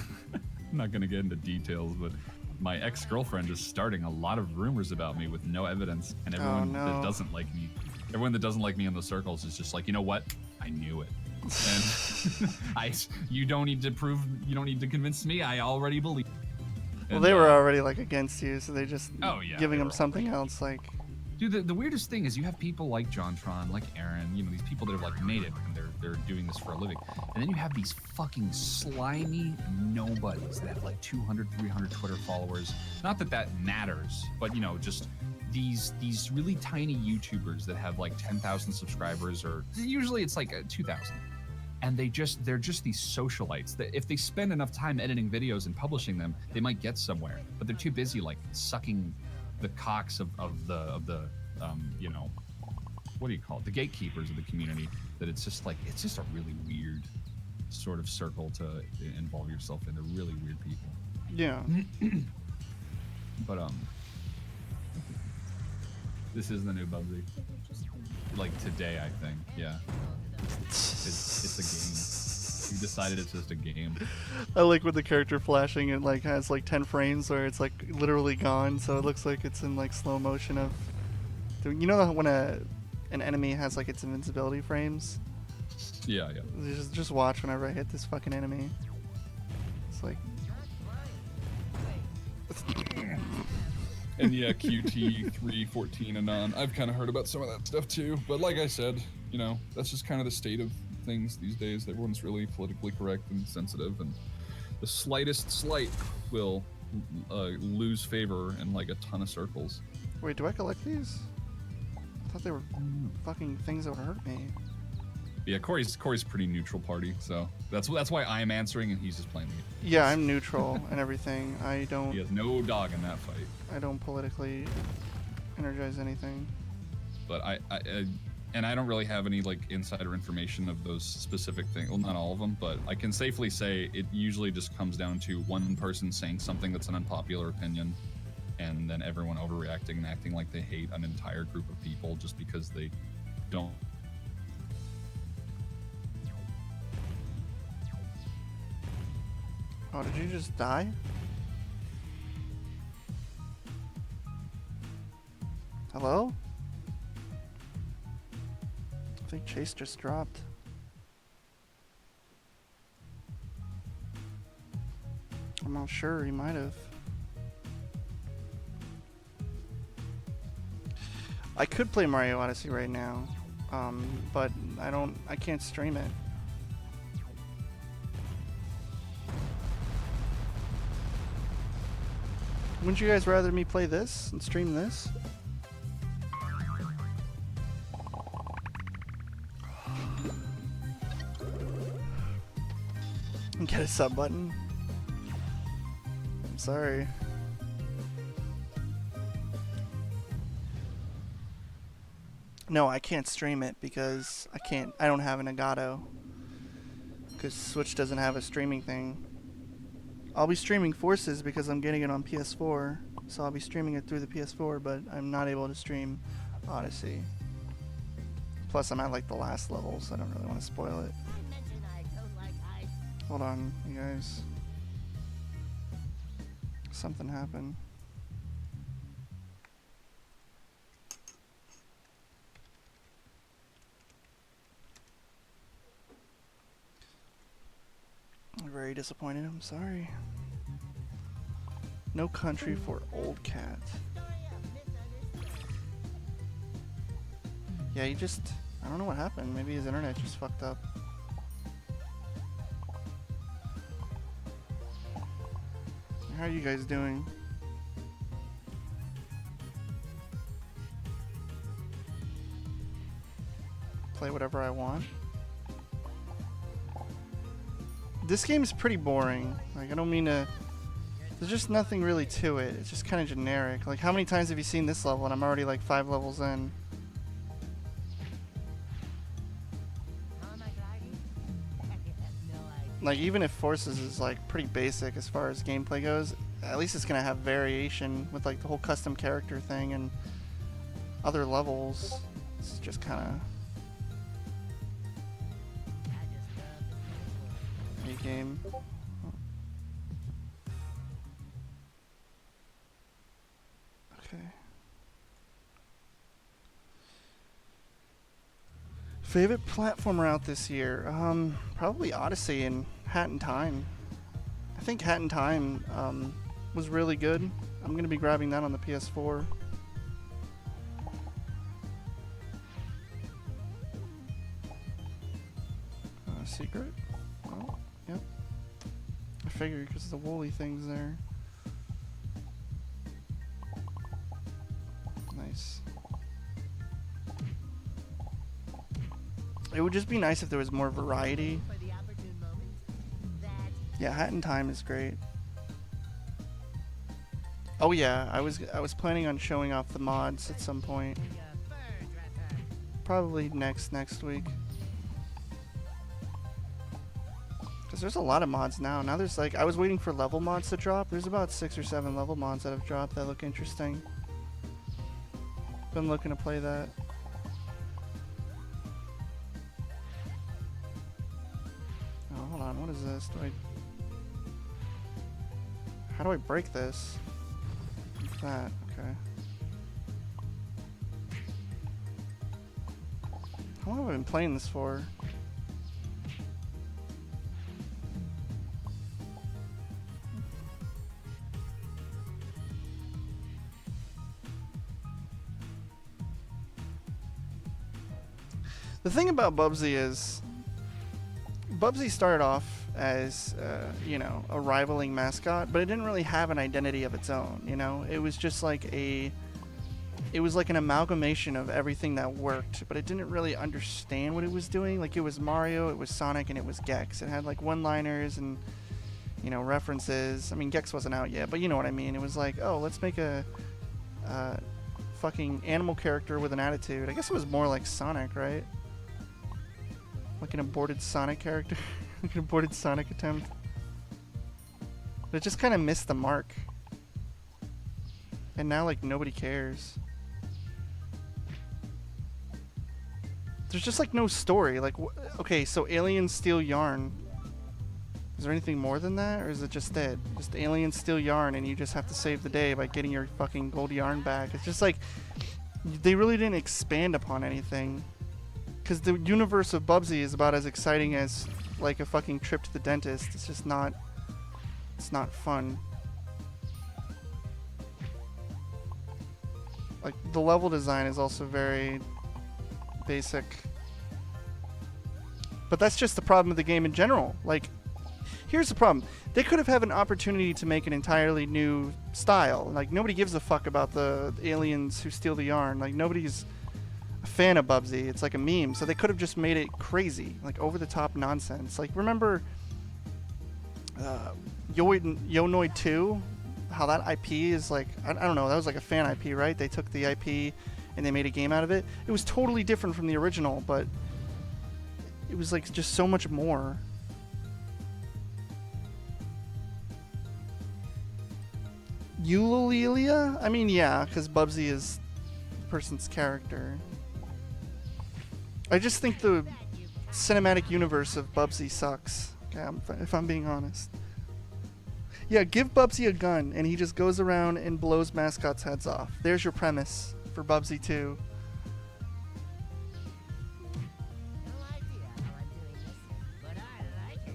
not gonna get into details, but my ex-girlfriend is starting a lot of rumors about me with no evidence, and everyone that doesn't like me, in those circles is just like, you know what? I knew it. And you don't need to convince me. I already believe. Well, they were already like against you, so they just giving them something already. else. Like, dude, the weirdest thing is you have people like JonTron, like Aaron, you know, these people that are like native and they're doing this for a living, and then you have these fucking slimy nobodies that have like 200, 300 Twitter followers. Not that that matters, but you know, just these really tiny YouTubers that have like 10,000 subscribers, or usually it's like 2,000. And they're just these socialites that if they spend enough time editing videos and publishing them, they might get somewhere. But they're too busy like sucking the cocks of the you know, what do you call it? The gatekeepers of the community. That it's just a really weird sort of circle to involve yourself in. They're really weird people. yeah. But this is the new BUBSY. Like today, I think. Yeah. It's a game. We decided it's just a game. I like with the character flashing, it like has like 10 frames where it's like literally gone, so it looks like it's in like slow motion of. You know when an enemy has like its invincibility frames? Yeah. Just watch whenever I hit this fucking enemy. It's like. And yeah, QT 314 and on. I've kind of heard about some of that stuff too. But like I said, you know, that's just kind of the state of things these days. Everyone's really politically correct and sensitive, and the slightest slight will lose favor in like a ton of circles. Wait, do I collect these? I thought they were fucking things that would hurt me. Yeah, Corey's pretty neutral party, so that's why I am answering and he's just playing the game. Yeah, I'm neutral and everything. I don't. He has no dog in that fight. I don't politically energize anything. But I don't really have any like insider information of those specific things. Well, not all of them, but I can safely say it usually just comes down to one person saying something that's an unpopular opinion, and then everyone overreacting and acting like they hate an entire group of people just because they don't. Oh, did you just die? Hello? I think Chase just dropped. I'm not sure, he might have. I could play Mario Odyssey right now, but I can't stream it. Wouldn't you guys rather me play this and stream this? And get a sub button? I'm sorry. No, I can't stream it because I don't have an Elgato. Because Switch doesn't have a streaming thing. I'll be streaming Forces because I'm getting it on PS4, so I'll be streaming it through the PS4, but I'm not able to stream Odyssey. Plus, I'm at like the last level, so I don't really want to spoil it. Hold on, you guys. Something happened. I'm very disappointed, I'm sorry. No country for old cat. Yeah, I don't know what happened. Maybe his internet just fucked up. How are you guys doing? Play whatever I want. This game is pretty boring. Like, I don't mean to... There's just nothing really to it. It's just kind of generic. Like, how many times have you seen this level and I'm already like 5 levels in? Like, even if Forces is like pretty basic as far as gameplay goes, at least it's gonna have variation with like the whole custom character thing and other levels. It's just kind of... You game. Okay. Favorite platformer out this year? Probably Odyssey and Hat in Time. I think Hat in Time was really good. I'm going to be grabbing that on the PS4. Secret? Oh, yep. I figured because the woolly thing's there. Nice. It would just be nice if there was more variety. For the opportune moment, that Yeah, Hat in Time is great. Oh yeah, I was planning on showing off the mods at some point. your fur dresser. Probably next week. Because there's a lot of mods now. Now there's like, I was waiting for level mods to drop. There's about 6 or 7 level mods that have dropped that look interesting. Been looking to play that. Oh, hold on. What is this? How do I break this? Like that. Okay. How long have I been playing this for? The thing about BUBSY is, BUBSY started off as, you know, a rivaling mascot, but it didn't really have an identity of its own, you know? It was just like it was like an amalgamation of everything that worked, but it didn't really understand what it was doing. Like, it was Mario, it was Sonic, and it was Gex. It had, like, one-liners and, you know, references. I mean, Gex wasn't out yet, but you know what I mean. It was like, oh, let's make a fucking animal character with an attitude. I guess it was more like Sonic, right? Like an aborted Sonic character. Like an aborted Sonic attempt. But it just kind of missed the mark. And now, like, nobody cares. There's just, like, no story. Like, okay, so aliens steal yarn. Is there anything more than that? Or is it just it? Just aliens steal yarn and you just have to save the day by getting your fucking gold yarn back. It's just like, they really didn't expand upon anything. Because the universe of BUBSY is about as exciting as, like, a fucking trip to the dentist. It's just not... It's not fun. Like, the level design is also very basic. But that's just the problem with the game in general. Like, here's the problem. They could have had an opportunity to make an entirely new style. Like, nobody gives a fuck about the aliens who steal the yarn. Like, nobody's a fan of BUBSY. It's like a meme. So they could have just made it crazy. Like, over-the-top nonsense. Like, remember Yonoid 2? How that IP is like... I don't know. That was like a fan IP, right? They took the IP and they made a game out of it. It was totally different from the original, but it was like just so much more. Eulalia? I mean, yeah, because BUBSY is the person's character. I just think the cinematic universe of BUBSY sucks. Okay, if I'm being honest. Yeah, give BUBSY a gun and he just goes around and blows mascots' heads off. There's your premise for BUBSY 2. No idea how I'm doing this, but I like it.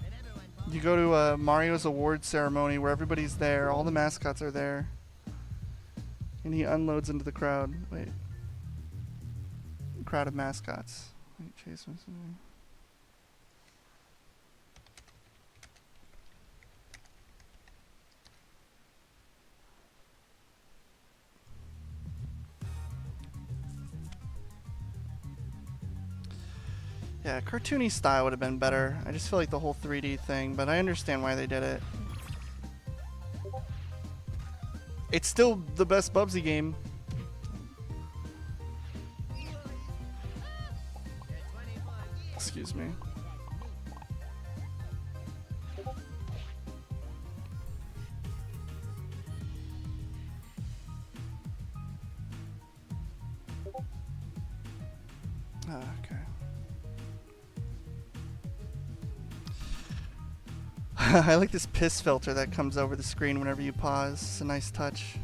And everyone You go to Mario's award ceremony where everybody's there, all the mascots are there, and he unloads into the crowd. Wait. Crowd of mascots. Wait, chase me. Yeah, cartoony style would have been better. I just feel like the whole 3D thing, but I understand why they did it. It's still the best BUBSY game. Excuse me. Okay. I like this piss filter that comes over the screen whenever you pause. It's a nice touch.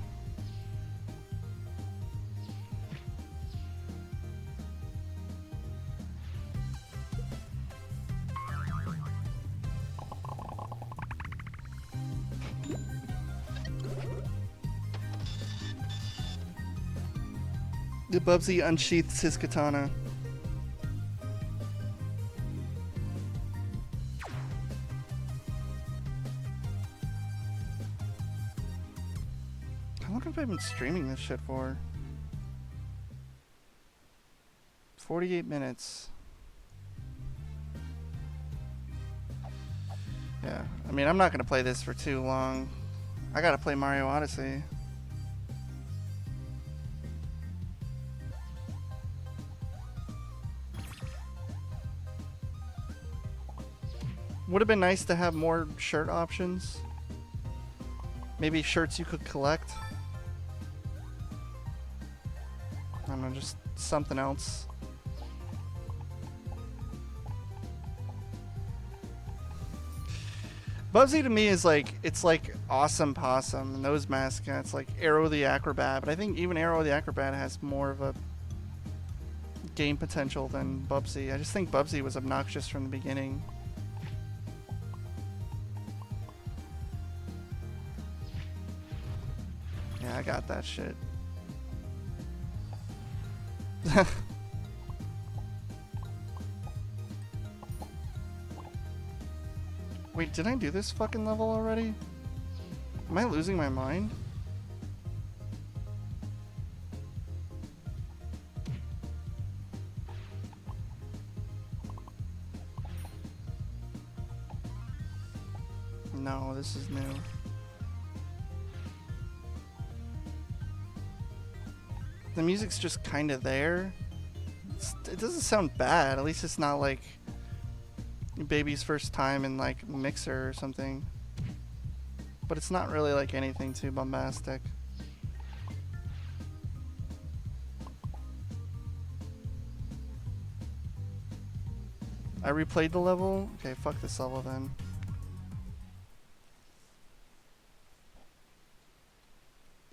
The Bubsy unsheaths his katana. How long have I been streaming this shit for? 48 minutes. Yeah, I mean, I'm not gonna play this for too long. I gotta play Mario Odyssey. Would have been nice to have more shirt options. Maybe shirts you could collect. I don't know, just something else. Bubsy to me is like, it's like Awesome Possum and those mascots, like Arrow the Acrobat, but I think even Arrow the Acrobat has more of a game potential than Bubsy. I just think Bubsy was obnoxious from the beginning. Yeah, I got that shit. Wait, did I do this fucking level already? Am I losing my mind? No, this is new. The music's just kind of there. It doesn't sound bad. At least it's not like Baby's first time in like Mixer or something. But it's not really like anything too bombastic. I replayed the level? Okay, fuck this level then.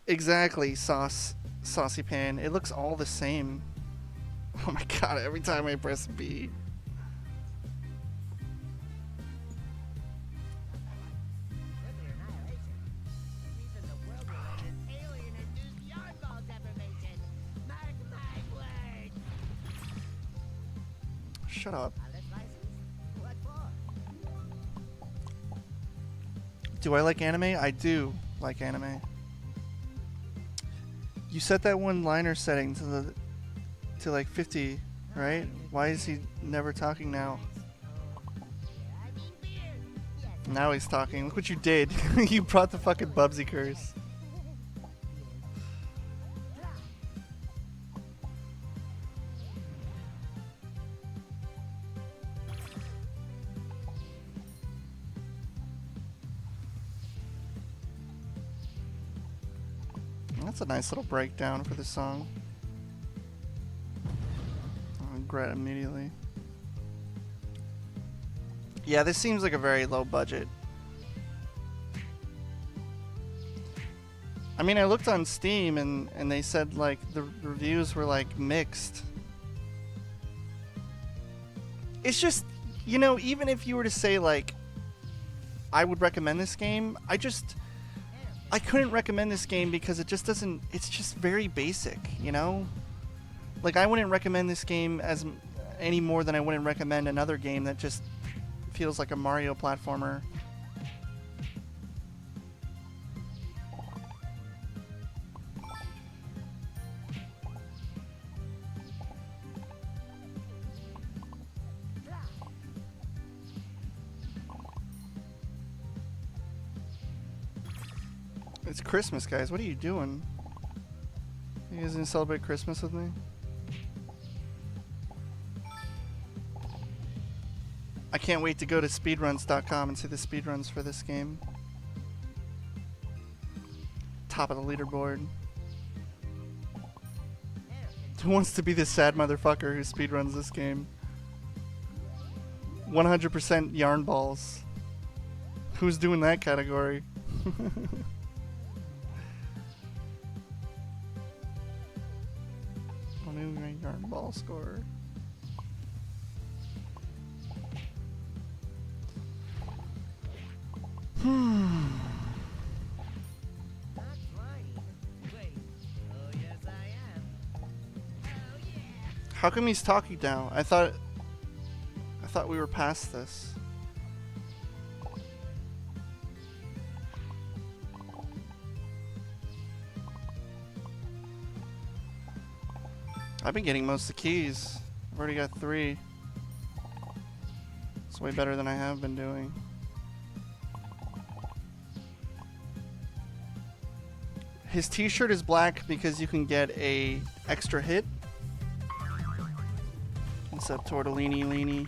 Exactly, Saucy Pan. It looks all the same. Oh my god, every time I press B. Nuclear annihilation. Even the world-related alien-induced yarn ball deformation. Mark my words. Shut up. Pilot's license? What for? Do I like anime? I do like anime. You set that one-liner setting to like 50, right? Why is he never talking now? I mean beer. Yes. Now he's talking. Look what you did. You brought the fucking Bubsy curse. That's a nice little breakdown for the song. I regret immediately. Yeah, this seems like a very low budget. I mean, I looked on Steam and they said like the reviews were like mixed. It's just, you know, even if you were to say like I would recommend this game, I couldn't recommend this game because it just doesn't, it's just very basic, you know? Like I wouldn't recommend this game as any more than I wouldn't recommend another game that just feels like a Mario platformer. It's Christmas, guys. What are you doing? You guys gonna celebrate Christmas with me? I can't wait to go to speedruns.com and see the speedruns for this game. Top of the leaderboard. Who wants to be the sad motherfucker who speedruns this game? 100% yarn balls. Who's doing that category? New yarn ball score. Not flying. Wait. Oh yes I am. Oh yeah. How come he's talking now? I thought we were past this. I've been getting most of the keys. I've already got 3. It's way better than I have been doing. His t-shirt is black because you can get a extra hit. Instead of tortellini leany.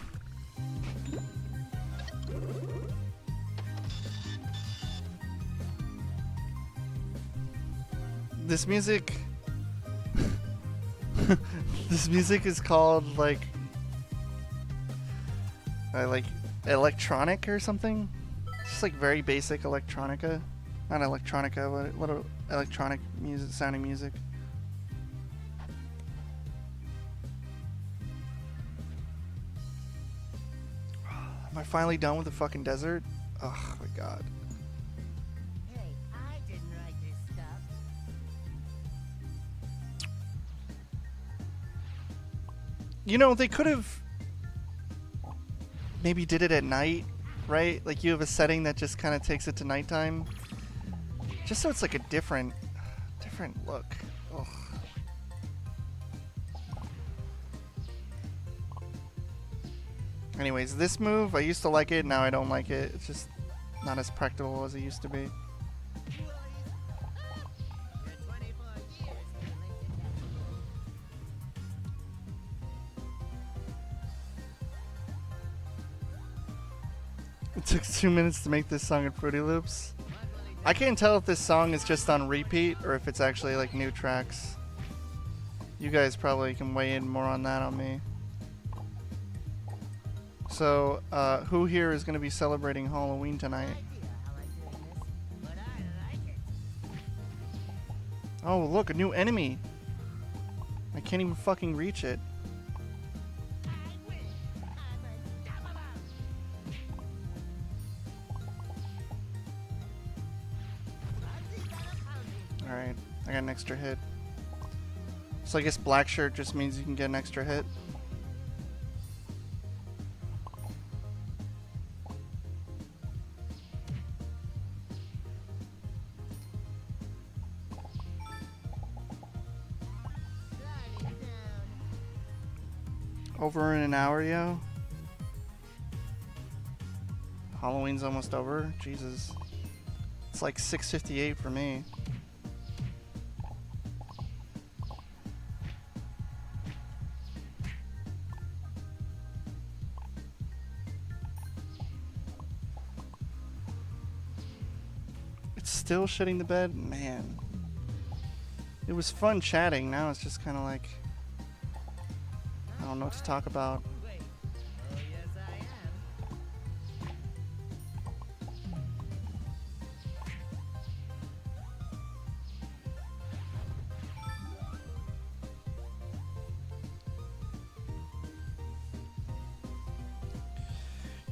This music this music is called like electronic or something. It's just like very basic electronica. Not electronica, but little electronic music, sounding music. Am I finally done with the fucking desert? Oh my god. Hey, I didn't write this stuff. You know, they could have maybe did it at night, right? Like you have a setting that just kind of takes it to nighttime. Just so it's like a different look. Ugh. Anyways, this move, I used to like it, now I don't like it. It's just not as practical as it used to be. You're 24 years too late to catch It took 2 minutes to make this song in Fruity Loops. I can't tell if this song is just on repeat or if it's actually like new tracks. You guys probably can weigh in more on that on me. So, who here is going to be celebrating Halloween tonight? idea how I'm doing this, but I like it. Oh, look, a new enemy. I can't even fucking reach it. I win. I'm unstoppable. Bubsy got a pounding. Alright, I got an extra hit. So I guess black shirt just means you can get an extra hit. Sliding down. Over in an hour, yo. Halloween's almost over. Jesus. It's like 6:58 for me. It's still shitting the bed? Man. It was fun chatting. Now it's just kind of like I don't know what to talk about. Wait. Oh yes I am.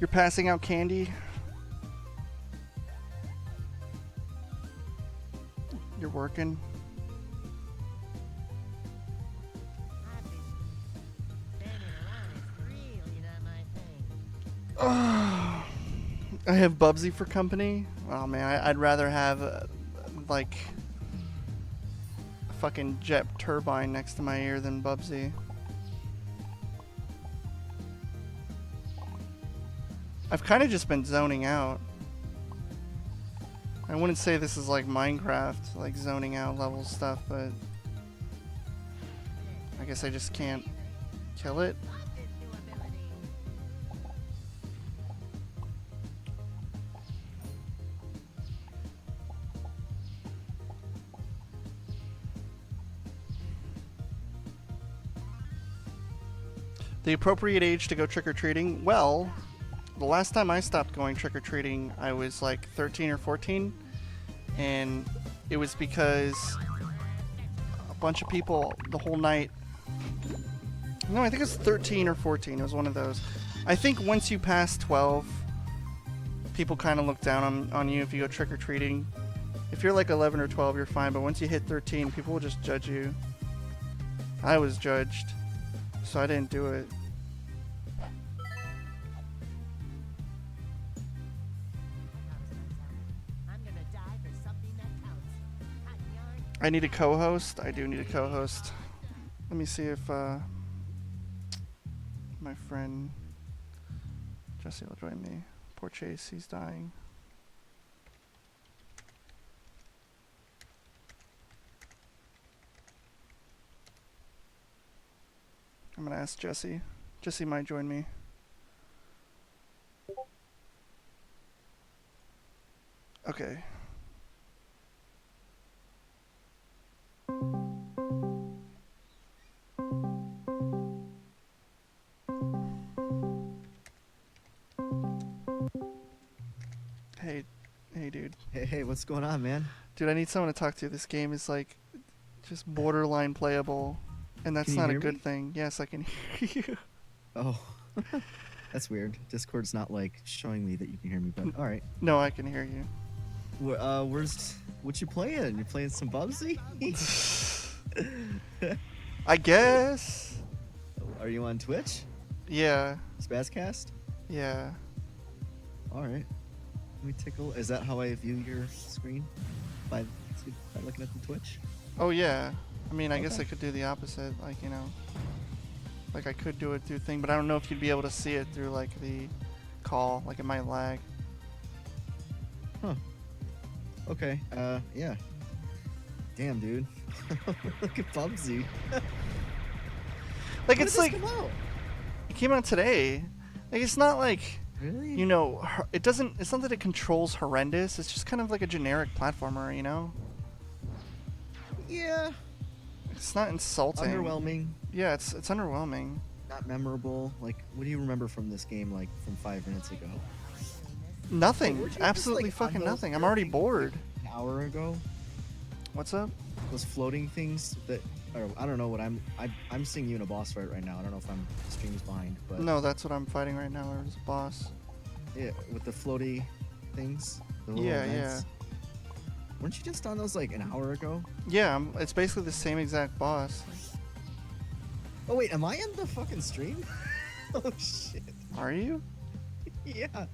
You're passing out candy? You're working? I've been standing around. It's really not my thing. I have Bubsy for company. Oh man, I'd rather have like a fucking jet turbine next to my ear than Bubsy. I've kind of just been zoning out. I wouldn't say this is like Minecraft, like zoning out level stuff, but I guess I just can't kill it. Love this new ability. The appropriate age to go trick-or-treating? Well, the last time I stopped going trick-or-treating, I was like 13 or 14, and it was because a bunch of people the whole night. No, I think it was 13 or 14. It was one of those. I think once you pass 12, people kind of look down on you if you go trick-or-treating. If you're like 11 or 12, you're fine, but once you hit 13, people will just judge you. I was judged, so I didn't do it. I'm gonna die for something that counts. Cotton yarn. I need a co-host. I do need a co-host. Let me see if my friend Jesse will join me. Poor Chase, he's dying. I'm gonna ask Jesse. Jesse might join me. Okay. Hey, dude. Hey, what's going on, man? Dude, I need someone to talk to. This game is like just borderline playable, and that's Can you not a hear good me? thing. Yes, I can hear you. Oh, that's weird. Discord's not like showing me that you can hear me, but all right. No, I can hear you. What you playing? You playing some BUBSY? I guess. Are you on Twitch? Yeah. Spazcast? Yeah. All right. Let me take a look. Is that how I view your screen? By looking at the Twitch? Oh yeah. I mean, I guess Okay. I could do the opposite. Like, you know, like I could do it through thing, but I don't know if you'd be able to see it through like the call. Like it might lag. Okay. Yeah. Damn, dude. Look at BUBSY. Like When it's did like this come out? it came out today. Like it's not like, Really? you know, it doesn't. It's not that it controls horrendous. It's just kind of like a generic platformer. You know. Yeah. It's not insulting. Underwhelming. Yeah, it's underwhelming. Not memorable. Like, what do you remember from this game? Like from 5 minutes ago? Nothing. Weren't you just, Absolutely like, on fucking those nothing. I'm already things, bored. An hour ago. What's up? Those floating things that, or I don't know what I'm seeing you in a boss fight right now. I don't know if the stream's behind, but No, that's what I'm fighting right now. There's a boss. yeah, with the floaty things. The little Yeah, events. Weren't you just on those like an hour ago? Yeah, it's basically the same exact boss. Oh wait, am I in the fucking stream? Oh shit. Are you? Yeah.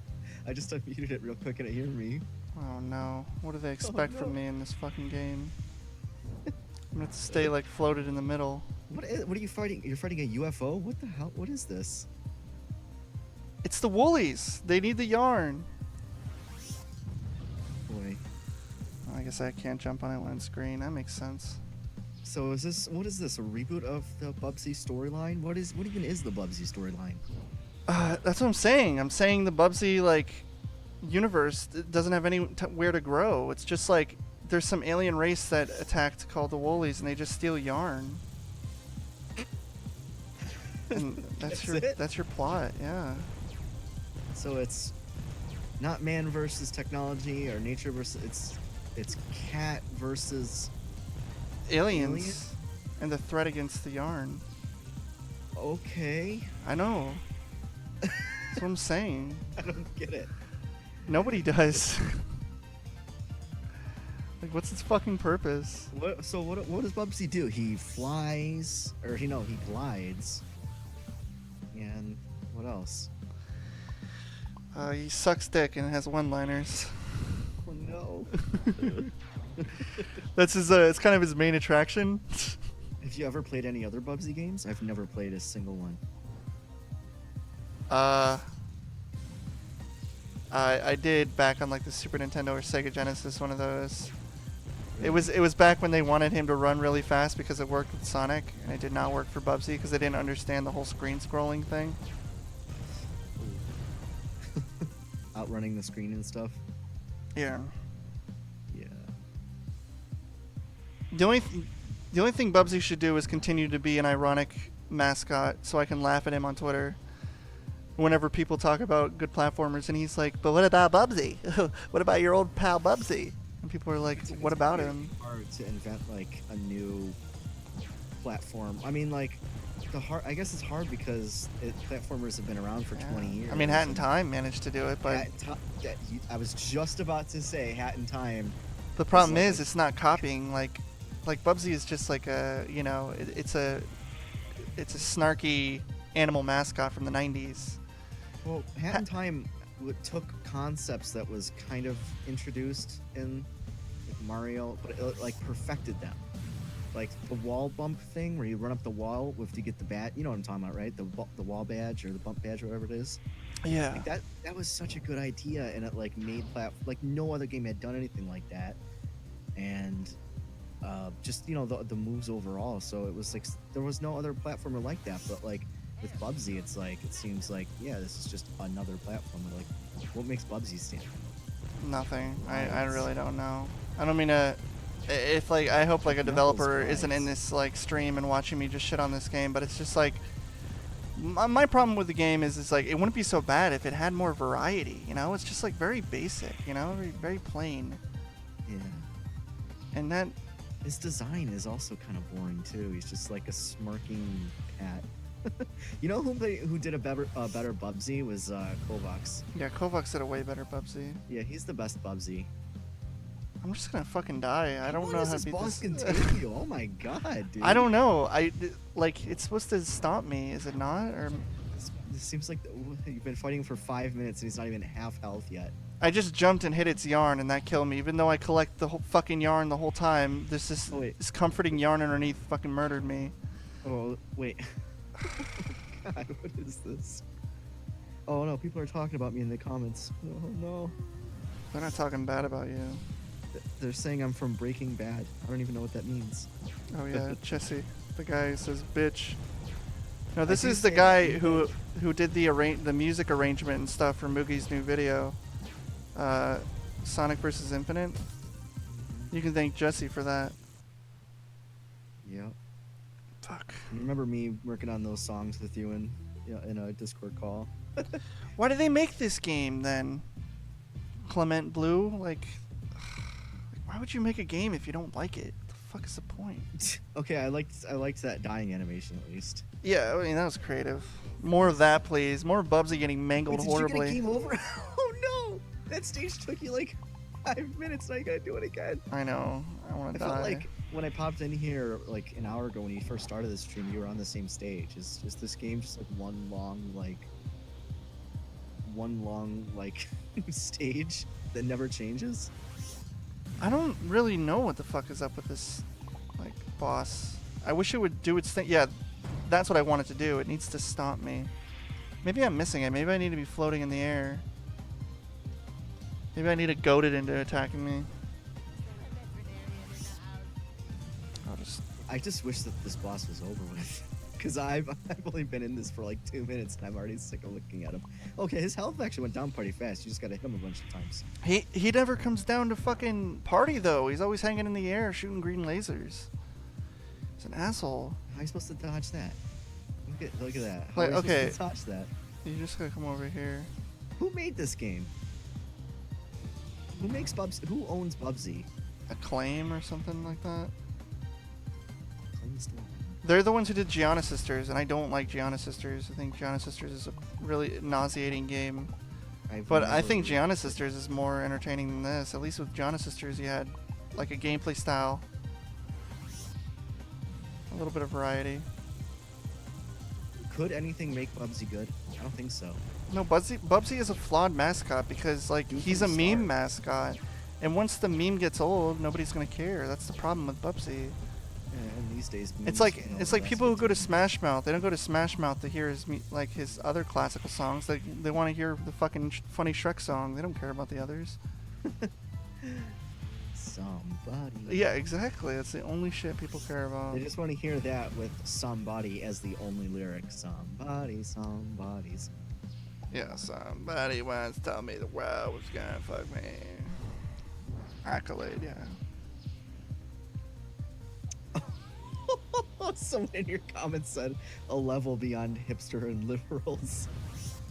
I just unmuted it real quick and it heard me. Oh no. What do they expect from no. me in this fucking game? I'm gonna have to stay like floated in the middle. What are you fighting? You're fighting a UFO? What the hell? What is this? It's the woolies. They need the yarn. Boy. I guess I can't jump on it when it's green. That makes sense. So what is this? A reboot of the BUBSY storyline? What even is the BUBSY storyline? That's what I'm saying. I'm saying the BUBSY like universe doesn't have anywhere to grow. It's just like there's some alien race that attacked called the woolies, and they just steal yarn. And That's your it? that's your plot. Yeah. So it's not man versus technology or nature versus it's cat versus Aliens. Alien? And the threat against the yarn. okay. I know. That's what I'm saying. I don't get it. Nobody does. Like, what's its fucking purpose? What does BUBSY do? He flies or he glides. And what else? He sucks dick and has one-liners. Oh no. That's his. It's kind of his main attraction. Have you ever played any other BUBSY games? I've never played a single one. I did back on like the Super Nintendo or Sega Genesis, one of those. It was back when they wanted him to run really fast because it worked with Sonic, and it did not work for BUBSY because they didn't understand the whole screen scrolling thing. Outrunning the screen and stuff. Yeah. Yeah. The only thing BUBSY should do is continue to be an ironic mascot, so I can laugh at him on Twitter. whenever people talk about good platformers, and he's like, "But what about Bubsy? What about your old pal Bubsy?" And people are like, It's "What about really him?" hard to invent like a new platform. I mean, like I guess it's hard because platformers have been around for 20 years. I mean, Hat in and Time managed to do it, but I was just about to say Hat in Time. the problem like is it's not copying. Like Bubsy is just like a, you know, it's a snarky animal mascot from the 90s. Well, Hat in Time took concepts that was kind of introduced in like Mario, but it like perfected them. Like the wall bump thing, where you run up the wall with to get the bat. You know what I'm talking about, right? The wall badge or the bump badge or whatever it is. Yeah. Like that was such a good idea, and it like made like no other game had done anything like that, and just you know the moves overall. So it was like there was no other platformer like that. But like with Bubsy, it's like it seems like yeah, this is just another platformer. Like what makes Bubsy stand? Nothing. I really don't know. I don't mean to. If like I hope like a developer isn't in this like stream and watching me just shit on this game, but it's just like my problem with the game is like it wouldn't be so bad if it had more variety. You know, it's just like very basic. You know, very plain. Yeah. And that his design is also kind of boring too. He's just like a smirking cat. You know who did a better Bubsy was Kovacs. Yeah, Kovacs did a way better Bubsy. Yeah, he's the best Bubsy. I'm just gonna fucking die. I don't know how to beat boss this. continue? Oh my god, dude. I don't know. Like it's supposed to stop me, is it not? Or This seems like you've been fighting for 5 minutes and he's not even half health yet. I just jumped and hit its yarn and that killed me. Even though I collect the whole fucking yarn the whole time, this comforting yarn underneath fucking murdered me. Oh wait. Oh, god, what is this? Oh no, people are talking about me in the comments. Oh no. They're not talking bad about you. They're saying I'm from Breaking Bad. I don't even know what that means. Oh yeah, Jesse, the guy who says bitch. No, this is the guy who did the music arrangement and stuff for Moogie's new video, Sonic vs. Infinite. You can thank Jesse for that. Yeah. Fuck. You remember me working on those songs with you in a Discord call? Why did they make this game then? Clement Blue, like, why would you make a game if you don't like it? What the fuck is the point? Okay, I liked that dying animation at least. Yeah, I mean that was creative. More of that, please. More of Bubsy getting mangled Wait, horribly. Did you get a game over? Oh no! That stage took you like 5 minutes. Now you gotta do it again. I know. I want to die. I felt like when I popped in here like an hour ago when you first started this stream, you were on the same stage. Is this game just like one long stage that never changes? I don't really know what the fuck is up with this, like, boss. I wish it would do its thing. Yeah, that's what I want it to do. It needs to stop me. Maybe I'm missing it. Maybe I need to be floating in the air. Maybe I need to goad it into attacking me. I just wish that this boss was over with. Because I've only been in this for like 2 minutes and I'm already sick of looking at him. Okay, his health actually went down pretty fast. You just gotta hit him a bunch of times. He never comes down to fucking party though. He's always hanging in the air shooting green lasers. He's an asshole. How are you supposed to dodge that? Look at that. How Like, are you okay. supposed to dodge that? You just gotta come over here. Who made this game? Who makes Bubsy? Who owns Bubsy? Acclaim or something like that. Claims to own. They're the ones who did Gianna Sisters, and I don't like Gianna Sisters. I think Gianna Sisters is a really nauseating game. But I think Gianna Sisters is more entertaining than this. At least with Gianna Sisters, you had like a gameplay style, a little bit of variety. Could anything make Bubsy good? I don't think so. No, Bubsy is a flawed mascot because like he's a meme mascot, and once the meme gets old, nobody's gonna care. That's the problem with Bubsy. And these days, It's like people who go to Smash Mouth. They don't go to Smash Mouth to hear his other classical songs. They want to hear the fucking funny Shrek song. They don't care about the others. Somebody. Yeah, exactly. That's the only shit people care about. They just want to hear that with somebody as the only lyric. Somebody's. Yeah, somebody once told me the world was gonna fuck me. Accolade, yeah. Someone in your comments said a level beyond hipster and liberals.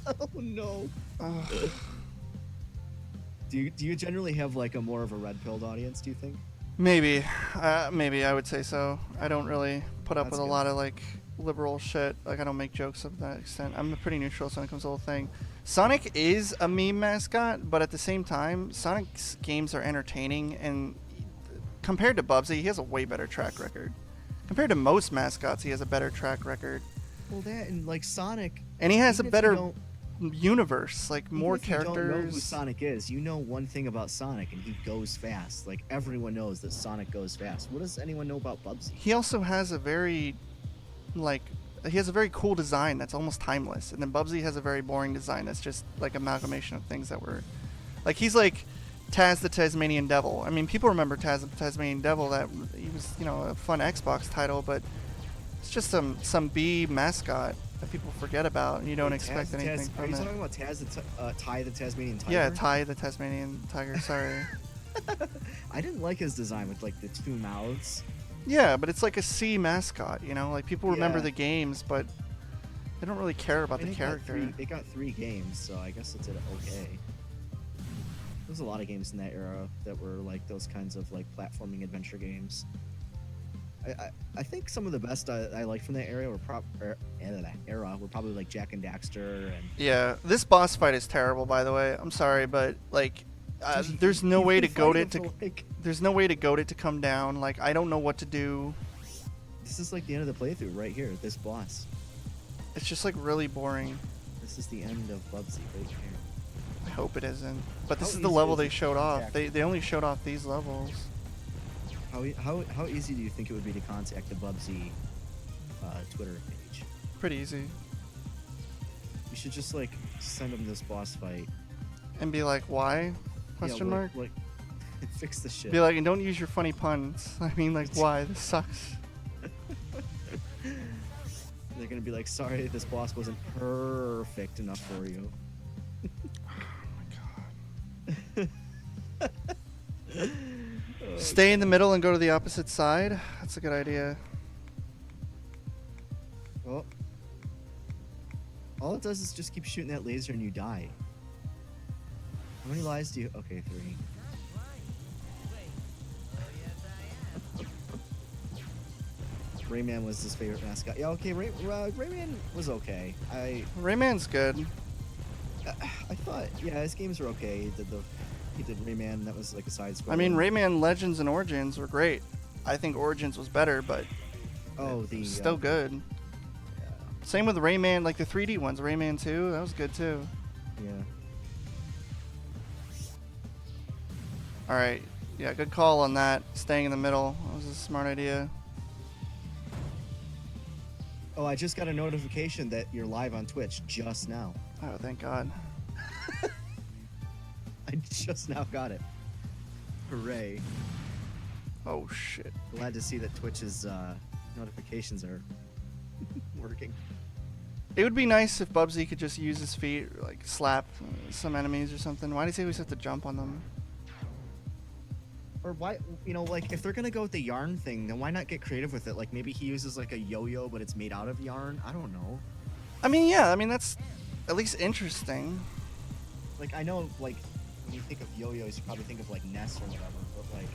Oh no. Ugh. Do you generally have like a more of a red-pilled audience? Do you think? Maybe, maybe I would say so. I don't really put up That's with a good. lot of like liberal shit. Like I don't make jokes of that extent. I'm pretty neutral when it comes to the whole thing. Sonic is a meme mascot, but at the same time, Sonic's games are entertaining, and compared to Bubsy, he has a way better track record. Compared to most mascots, he has a better track record, Well, that and like Sonic, and he has a even if you better don't- universe, like even more if you don't know who characters. Sonic is, you know one thing about Sonic, and he goes fast. Like everyone knows that Sonic goes fast. What does anyone know about Bubsy? He also has a very, like, he has a very cool design that's almost timeless, and then Bubsy has a very boring design that's just like amalgamation of things that were, like, he's like Taz the Tasmanian Devil. I mean, people remember Taz the Tasmanian Devil, that he was, you know, a fun Xbox title, but it's just some B mascot that people forget about, and you don't Wait, expect Taz the anything Are from you it. talking about Ty the Tasmanian Tiger? Yeah, Ty the Tasmanian Tiger. Sorry. I didn't like his design with like the two mouths. Yeah, but it's like a C mascot, you know? Like, people remember Yeah. the games, but they don't really care about I mean, the character. It got 3 games, so I guess it's okay. There's a lot of games in that era that were like those kinds of like platforming adventure games. I think some of the best I liked from that era were probably like Jack and Daxter and Yeah, this boss fight is terrible, by the way. I'm sorry, but like, Dude, there's no you've way to been goad fighting it to. him for, like- There's no way to goad it to come down. Like, I don't know what to do. This is like the end of the playthrough right here. This boss. It's just like really boring. This is the end of Bubsy right here. I hope it isn't. But this How is the easy level is they it to showed off. contact? They only showed off these levels. How easy do you think it would be to contact the Bubsy Twitter page? Pretty easy. You should just like send them this boss fight. And be like, why? Question Yeah, mark. like fix the shit. Be like, and don't use your funny puns. I mean, like, why? This sucks. They're gonna be like, sorry, this boss wasn't perfect enough for you. Stay in the middle and go to the opposite side. That's a good idea. Well, all it does is just keep shooting that laser and you die. How many lives do you? Okay, 3. Rayman was his favorite mascot. Yeah, okay, Rayman was okay. Rayman's good. I thought, yeah, his games were okay. He did Rayman. That was like a side scroll. I mean, Rayman Legends and Origins were great. I think Origins was better, but Oh, the still good. Yeah. Same with Rayman, like the 3D ones. Rayman 2, that was good too. Yeah. All right, yeah, good call on that. Staying in the middle, that was a smart idea. Oh, I just got a notification that you're live on Twitch just now. Oh, thank God. I just now got it. Hooray. Oh shit. Glad to see that Twitch's notifications are working. It would be nice if Bubsy could just use his feet, or, like slap some enemies or something. Why does he always have to jump on them? Or why, you know, like if they're gonna go with the yarn thing, then why not get creative with it? Like maybe he uses like a yo-yo, but it's made out of yarn. I don't know. I mean, yeah, I mean that's at least interesting. Like I know, like when you think of yo-yos, you probably think of like Ness or whatever. But like,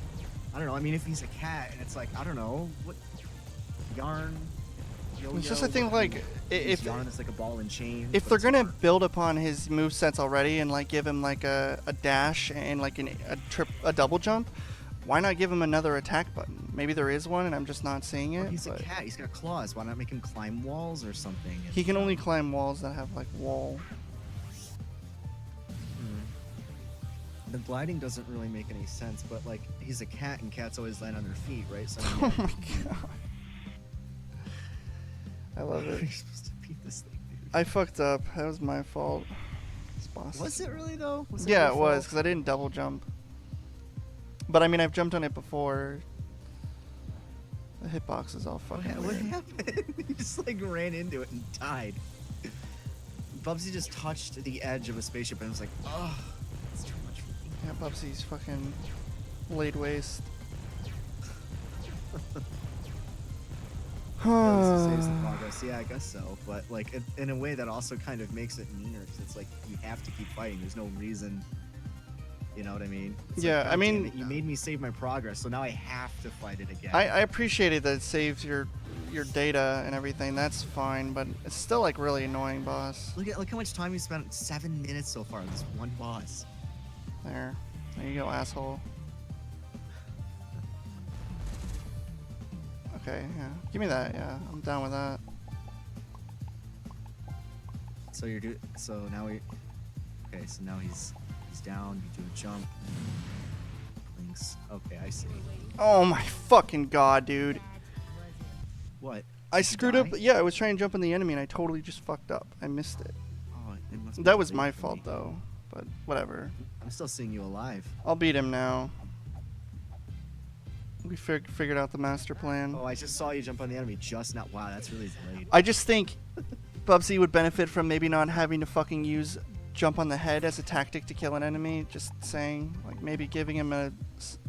I don't know. I mean, if he's a cat and it's like, I don't know, what yarn. Yo-yo, It's just a thing, like, if yarn is like a ball and chain. if but they're it's gonna yarn. build upon his movesets already and like give him like a dash and like a double jump, why not give him another attack button? Maybe there is one and I'm just not seeing Or it. he's a but cat. He's got claws. Why not make him climb walls or something? And, he can only climb walls that have like wall. The gliding doesn't really make any sense, but like he's a cat and cats always land on their feet, right? So Oh my God. I love You're it. supposed to beat this thing, dude. I fucked up. That was my fault. This boss. Was it really though? Was Yeah, your it was fault? because I didn't double jump. But I mean, I've jumped on it before. The hitbox is all What, fucking what weird. happened? He just like ran into it and died. Bubsy just touched the edge of a spaceship and was like, oh, it's too much for me. Yeah, Bubsy's fucking laid waste. Saves the progress. Yeah, I guess so. But like in a way that also kind of makes it meaner because it's like you have to keep fighting. There's no reason. You know what I mean? It's Yeah, like, I God damn mean- it, you made me save my progress, so now I have to fight it again. I appreciated that it saves your data and everything. That's fine, but it's still like really annoying, boss. Look how much time you spent. 7 minutes so far on this one boss. There you go, asshole. Okay, yeah, give me that. Yeah, I'm down with that. So So now we. Okay, so now he's down. You do a jump. Links. Okay, I see. Oh my fucking god, dude! What? I Did you screwed up. die? Yeah, I was trying to jump on the enemy and I totally just fucked up. I missed it. Oh, it must be That was late my for fault me. though, but whatever. I'm still seeing you alive. I'll beat him now. We figured out the master plan. Oh, I just saw you jump on the enemy just now. Wow, that's really delayed. I just think Bubsy would benefit from maybe not having to fucking use jump on the head as a tactic to kill an enemy. Just saying, like maybe giving him a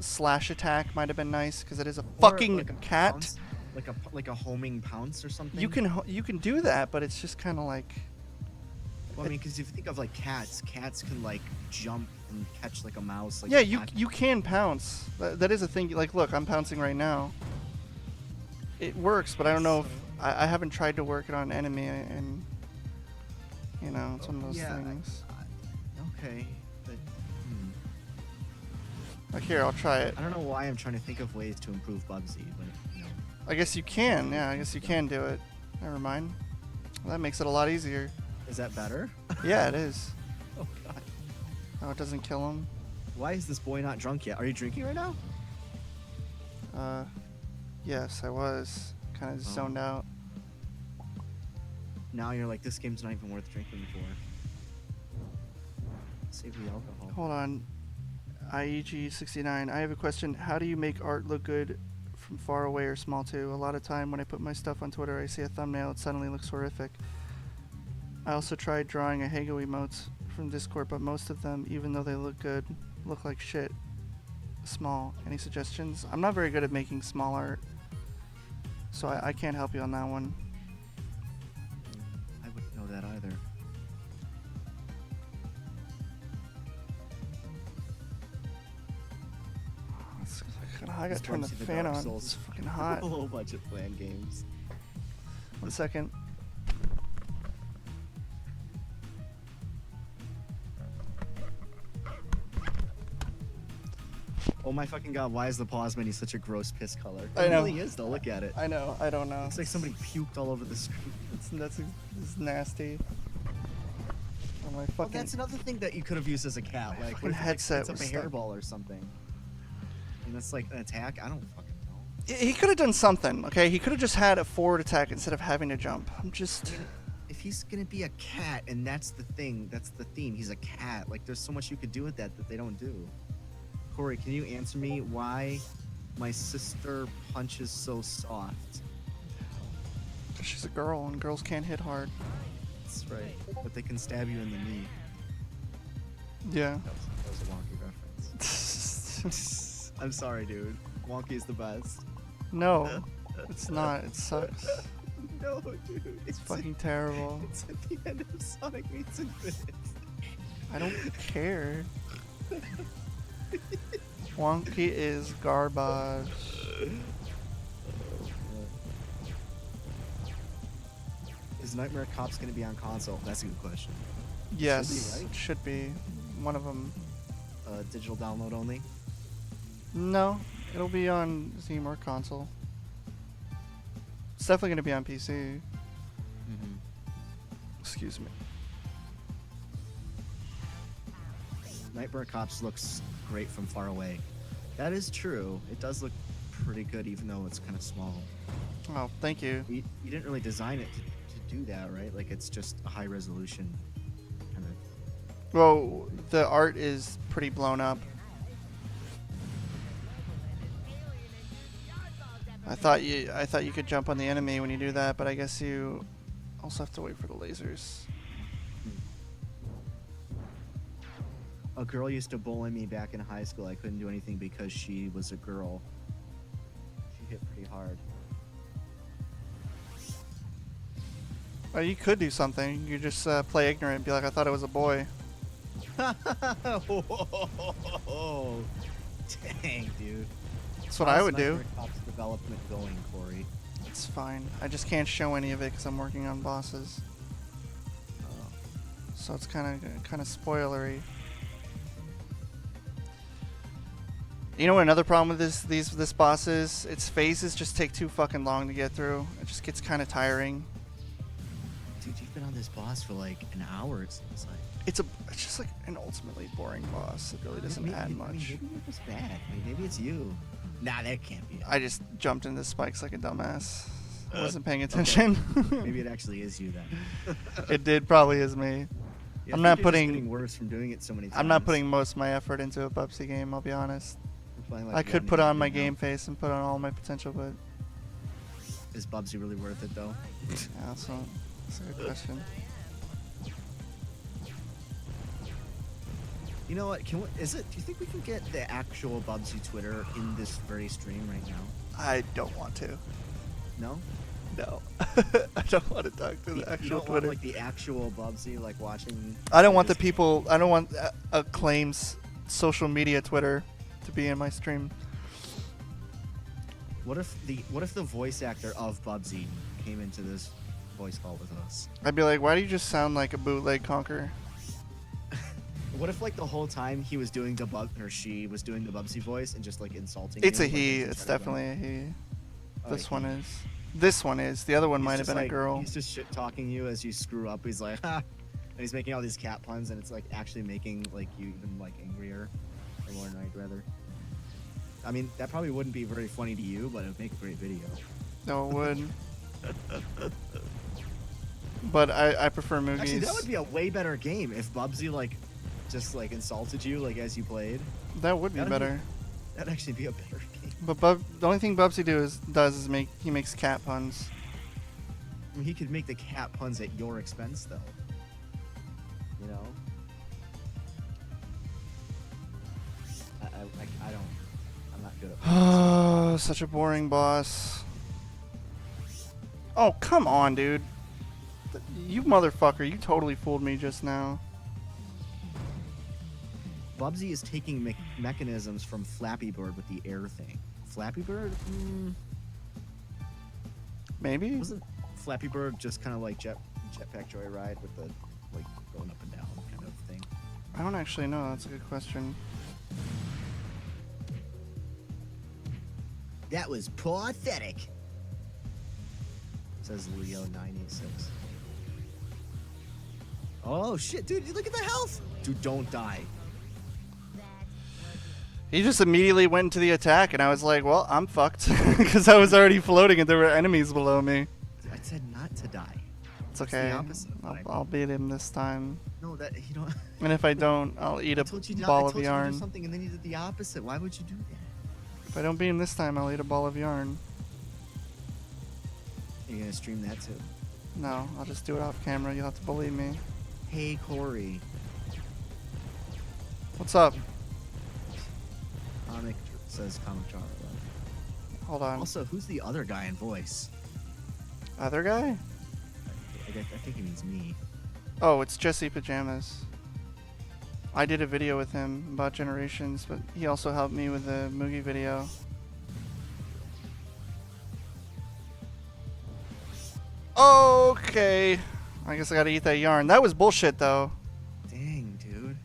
slash attack might have been nice because it is a Or fucking like a cat. pounce, like a homing pounce or something. You can do that, but it's just kind of like Well, I mean, because if you think of like cats can like jump and catch like a mouse. Like yeah, a you cat. you can pounce. That is a thing. Like, look, I'm pouncing right now. It works, but I don't know if I haven't tried to work it on an enemy, and you know, it's one of those Yeah, things. Okay, but Like here, I'll try it. I don't know why I'm trying to think of ways to improve Bubsy, but you know. I guess you can. Yeah, I guess you can do it. Never mind. Well, that makes it a lot easier. Is that better? Yeah, it is. Oh God. Oh, it doesn't kill him. Why is this boy not drunk yet? Are you drinking right now? Yes, I was kind of zoned out. Now you're like, this game's not even worth drinking for. Save the alcohol. Hold on. IEG69. I have a question. How do you make art look good from far away or small too? A lot of time when I put my stuff on Twitter, I see a thumbnail, it suddenly looks horrific. I also tried drawing a Hago emotes from Discord, but most of them, even though they look good, look like shit. Small. Any suggestions? I'm not very good at making small art, so I can't help you on that one. I wouldn't know that either. I gotta turn the Bubsy fan Dark on. Souls. It's fucking hot. A whole bunch of plan games. 1 second. Oh my fucking god, why is the pause menu such a gross piss color? I It know. really is though, look at it. I know. I don't know. Looks like somebody puked all over the screen. It's nasty. Oh my Well, fucking. that's another thing that you could have used as a cat. Like, fucking what if it, like, headset spits up was a stuck. hairball or something. And that's like an attack? I don't fucking know. He could have done something, okay? He could have just had a forward attack instead of having to jump. I'm just. If he's gonna be a cat and that's the thing, that's the theme, he's a cat. Like, there's so much you could do with that they don't do. Corey, can you answer me why my sister punches so soft? She's a girl, and girls can't hit hard. That's right. But they can stab you in the knee. Yeah. That was a wonky reference. I'm sorry, dude. Wonky is the best. No, it's not. It sucks. No, dude. It's fucking terrible. It's at the end of Sonic Meets Infinite. I don't care. Wonky is garbage. Is Nightmare Cops going to be on console? That's a good question. Yes, right? should be. One of them. Digital download only? No, it'll be on Steam or console. It's definitely gonna be on PC. Mm-hmm. Excuse me. Nightmare Cops looks great from far away. That is true. It does look pretty good, even though it's kind of small. Oh, thank you. You didn't really design it to do that, right? Like, it's just a high resolution kind of. Well, the art is pretty blown up. I thought you could jump on the enemy when you do that, but I guess you also have to wait for the lasers. A girl used to bully me back in high school. I couldn't do anything because she was a girl. She hit pretty hard. Well, you could do something. You just play ignorant and be like, I thought it was a boy. Whoa. Dang, dude. That's what I would do. Ops development going, Corey. It's fine. I just can't show any of it because I'm working on bosses. So it's kind of spoilery. You know what another problem with this boss is? Its phases just take too fucking long to get through. It just gets kind of tiring. Dude, you've been on this boss for like an hour. It's like. It's just like an ultimately boring boss. It really doesn't add much. Maybe it was bad. Maybe it's you. Nah, that can't be it. I just jumped into spikes like a dumbass. I wasn't paying attention. Maybe it actually is you then. It did probably is me. Yeah, I'm I not think you're just putting- getting worse from doing it so many times. I'm not putting most of my effort into a BUBSY game, I'll be honest. I'm playing, like, I could one put on game my right now. game face and put on all my potential, but Is BUBSY really worth it though? yeah, that's a good question. You know what? Do you think we can get the actual BUBSY Twitter in this very stream right now? I don't want to. No. No. I don't want to talk to the You actual don't Twitter. want like the actual BUBSY like watching. I don't want the just- people. I don't want Acclaim's social media Twitter to be in my stream. What if the voice actor of BUBSY came into this voice call with us? I'd be like, why do you just sound like a bootleg conquer? What if like the whole time he was doing she was doing the BUBSY voice and just like insulting? It's you, a like, he. to It's try to win? definitely a he. Oh, This he. one is. This one is. The other one He's might have just, been a like, girl. He's just shit talking you as you screw up. He's like, ha, and he's making all these cat puns, and it's like actually making like you even like angrier or more annoyed rather. I mean, that probably wouldn't be very funny to you, but it would make a great video. No, it would. But I prefer movies. Actually, that would be a way better game if BUBSY like just like insulted you like as you played. That would be That'd be- better. That'd actually be a better game. But the only thing Bubsy does is he makes cat puns. I mean, he could make the cat puns at your expense, though. You know? I don't. I'm not good at Oh, such a boring boss. Oh, come on, dude. You motherfucker, you totally fooled me just now. BUBSY is taking mechanisms from Flappy Bird with the air thing. Flappy Bird? Maybe? Wasn't Flappy Bird just kind of like Jetpack Joyride with the like going up and down kind of thing? I don't actually know. That's a good question. That was pathetic. Says Leo986. Oh shit, dude! Look at the health. Dude, don't die. He just immediately went into the attack, and I was like, well, I'm fucked. Because I was already floating and there were enemies below me. I said not to die. It's It's okay. the opposite of what I I'll beat him this time. No, that you don't. And if I don't, I'll eat I a told you not, ball I of told you to do yarn. something, and then you did the opposite. Why would you do that? If I don't beat him this time, I'll eat a ball of yarn. You're gonna stream that too. No, I'll just do it off camera. You'll have to believe me. Hey Corey, What's up? comic says comic genre. Hold on. Also, who's the other guy in voice? Other guy? I think he means me. Oh, it's Jesse Pajamas. I did a video with him about Generations, but he also helped me with the Moogie video. Okay. I guess I gotta eat that yarn. That was bullshit, though. Dang, dude.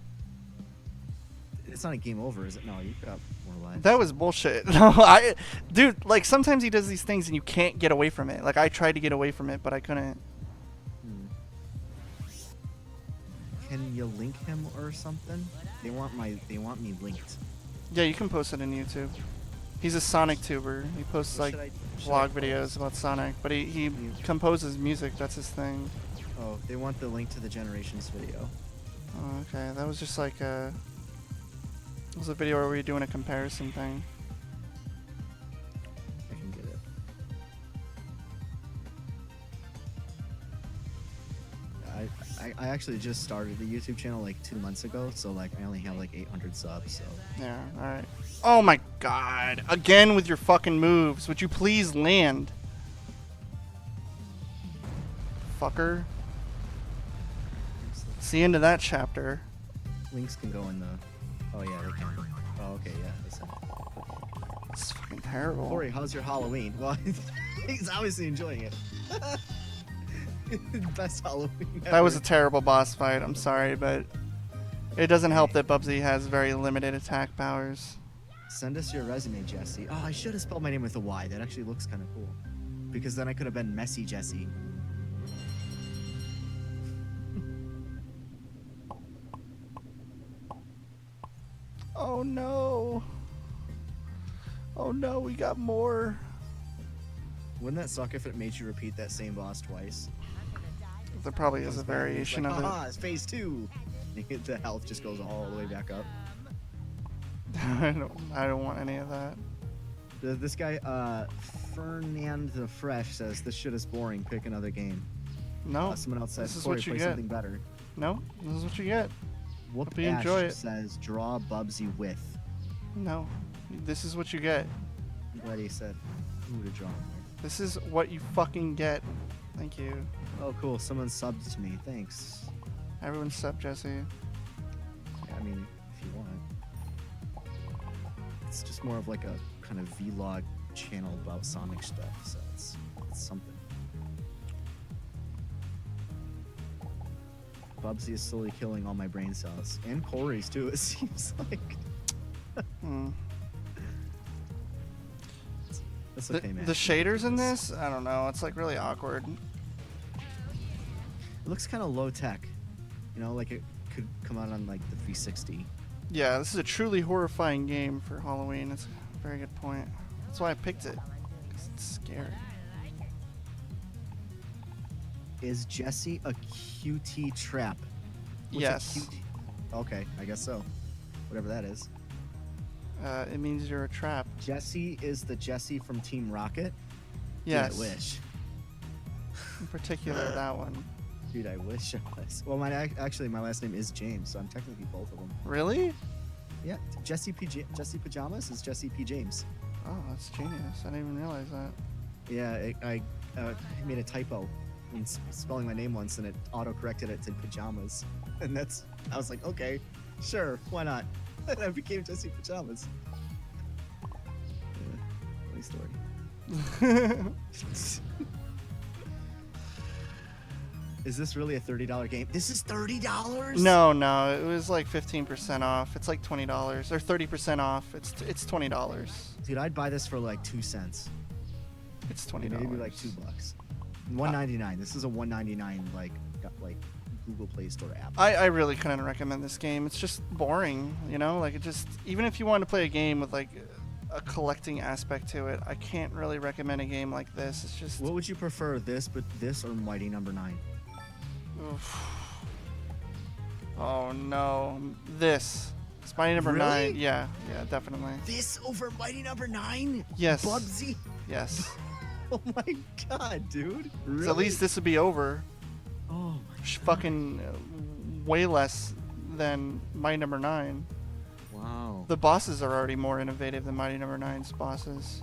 It's not a game over, is it? No, you've got more lives. That was bullshit. No, dude, like sometimes he does these things and you can't get away from it. Like I tried to get away from it, but I couldn't. Hmm. Can you link him or something? They want me linked. Yeah, you can post it in YouTube. He's a Sonic tuber. He posts What like should I vlog post? videos about Sonic, but he composes music. That's his thing. Oh, they want the link to the Generations video. Oh, okay, that was just like a. It was a video where we were doing a comparison thing. I can get it. I actually just started the YouTube channel like 2 months ago, so like I only have like 800 subs. So Yeah, alright. Oh my god. Again with your fucking moves. Would you please land? fucker. It's the end of that chapter. Links can go in the. Oh yeah, they can. Oh okay, yeah. They said. It's fucking terrible. Corey, how's your Halloween? Well, he's obviously enjoying it. Best Halloween ever. That was a terrible boss fight. I'm sorry, but it doesn't help that Bubsy has very limited attack powers. Send us your resume, Jesse. Oh, I should have spelled my name with a Y. That actually looks kind of cool. Because then I could have been Messy Jesse. Oh no. Oh no, we got more. Wouldn't that suck if it made you repeat that same boss twice? There probably is a variation it's like, of haha, it's phase 2. The health just goes all the way back up. it. I don't want any of that. This guy, Fernand the Fresh says, this shit is boring. Pick another game. No, Someone else says, this is Corey, what you play get. something better. No, this is what you get. Whoop Hope you Ash enjoy it. says, draw Bubsy with. No, this is what you get. I'm glad he said who to draw him This is what you fucking get. Thank you. with. Oh, cool. Someone subbed to me. Thanks. Everyone sub Jesse. Yeah, I mean, if you want. It's just more of like a kind of vlog channel about Sonic stuff, so it's something. Bubsy is slowly killing all my brain cells. And Corey's too, it seems like. Hmm. That's The, okay, man. the shaders in this, I don't know. It's like really awkward. It looks kind of low tech. You know, like it could come out on like the 360. Yeah, this is a truly horrifying game for Halloween. It's a very good point. That's why I picked it. 'Cause it's scary. Is Jesse a QT trap? What's a Yes. QT? Okay, I guess so. Whatever that is. It means you're a trap. Jesse is the Jesse from Team Rocket? Yes. Dude, I wish. In particular, that one. Dude, I wish I was. Well, actually, my last name is James, so I'm technically both of them. Really? Yeah, Jesse Pajamas is Jesse P. James. Oh, that's genius. I didn't even realize that. Yeah, I made a typo in spelling my name once, and it auto-corrected it to Pajamas. And I was like, okay, sure, why not? And I became Jesse Pajamas. Yeah, funny story. Is this really a $30 game? This is $30? No, it was like 15% off. It's like $20 or 30% off. It's $20. Dude, I'd buy this for like 2 cents. It's $20. Maybe like $2. $1.99. This is a $1.99 like Google Play Store app. I really couldn't recommend this game. It's just boring, you know? Like, it just, even if you want to play a game with like a collecting aspect to it, I can't really recommend a game like this. It's just, What would you prefer, this or Mighty Number 9? oof. Oh no, this. It's Mighty Number Really? 9. Yeah, definitely. This over Mighty Number 9? Yes. Bubsy? Yes. Oh my god, dude. 'Cause Really? at least this would be over. Oh my Fucking way less than Mighty Number 9. Wow. The bosses are already more innovative than Mighty Number 9's bosses.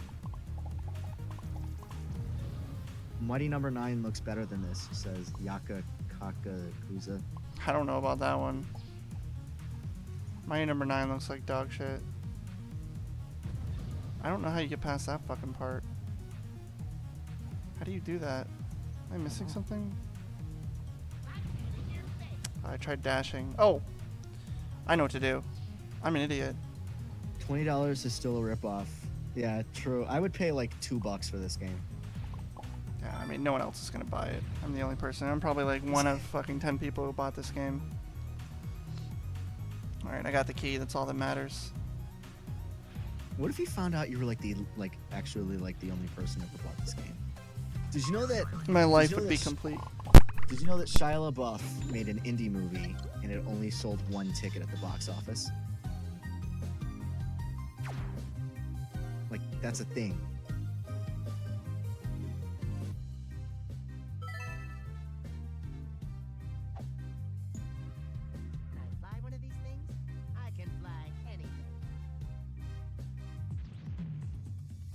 Mighty Number 9 looks better than this, says Yaka Kakakuza. I don't know about that one. Mighty Number 9 looks like dog shit. I don't know how you get past that fucking part. How do you do that? Am I missing something? I tried dashing. Oh! I know what to do. I'm an idiot. $20 is still a ripoff. Yeah, true. I would pay like $2 for this game. Yeah, I mean, no one else is gonna buy it. I'm the only person. I'm probably like one of fucking 10 people who bought this game. Alright, I got the key. That's all that matters. What if you found out you were actually the only person who bought this game? Did you know that? My life you know would be that complete. Did you know that Shia LaBeouf made an indie movie and it only sold 1 ticket at the box office? Like, that's a thing. Can I fly one of these things? I can fly anything.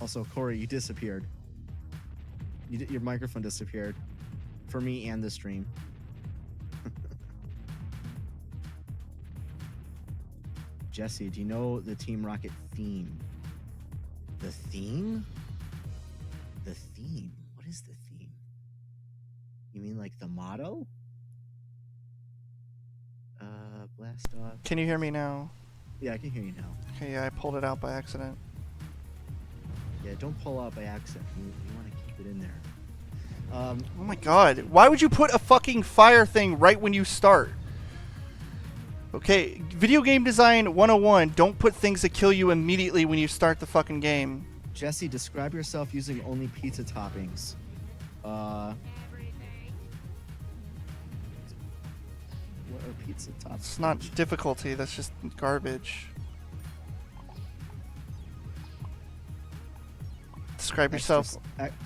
Also, Corey, you disappeared. Your microphone disappeared. for me and the stream. Jesse, do you know the Team Rocket theme? The theme? The theme? What is the theme? You mean like the motto? Blast off. Can you hear me now? Yeah, I can hear you now. Okay, yeah, I pulled it out by accident. Yeah, don't pull out by accident. You want to keep it in there. Oh my god, why would you put a fucking fire thing right when you start? Okay, video game design 101, don't put things that kill you immediately when you start the fucking game. Jesse, describe yourself using only pizza toppings. What are pizza toppings? It's not difficulty, that's just garbage. Describe yourself.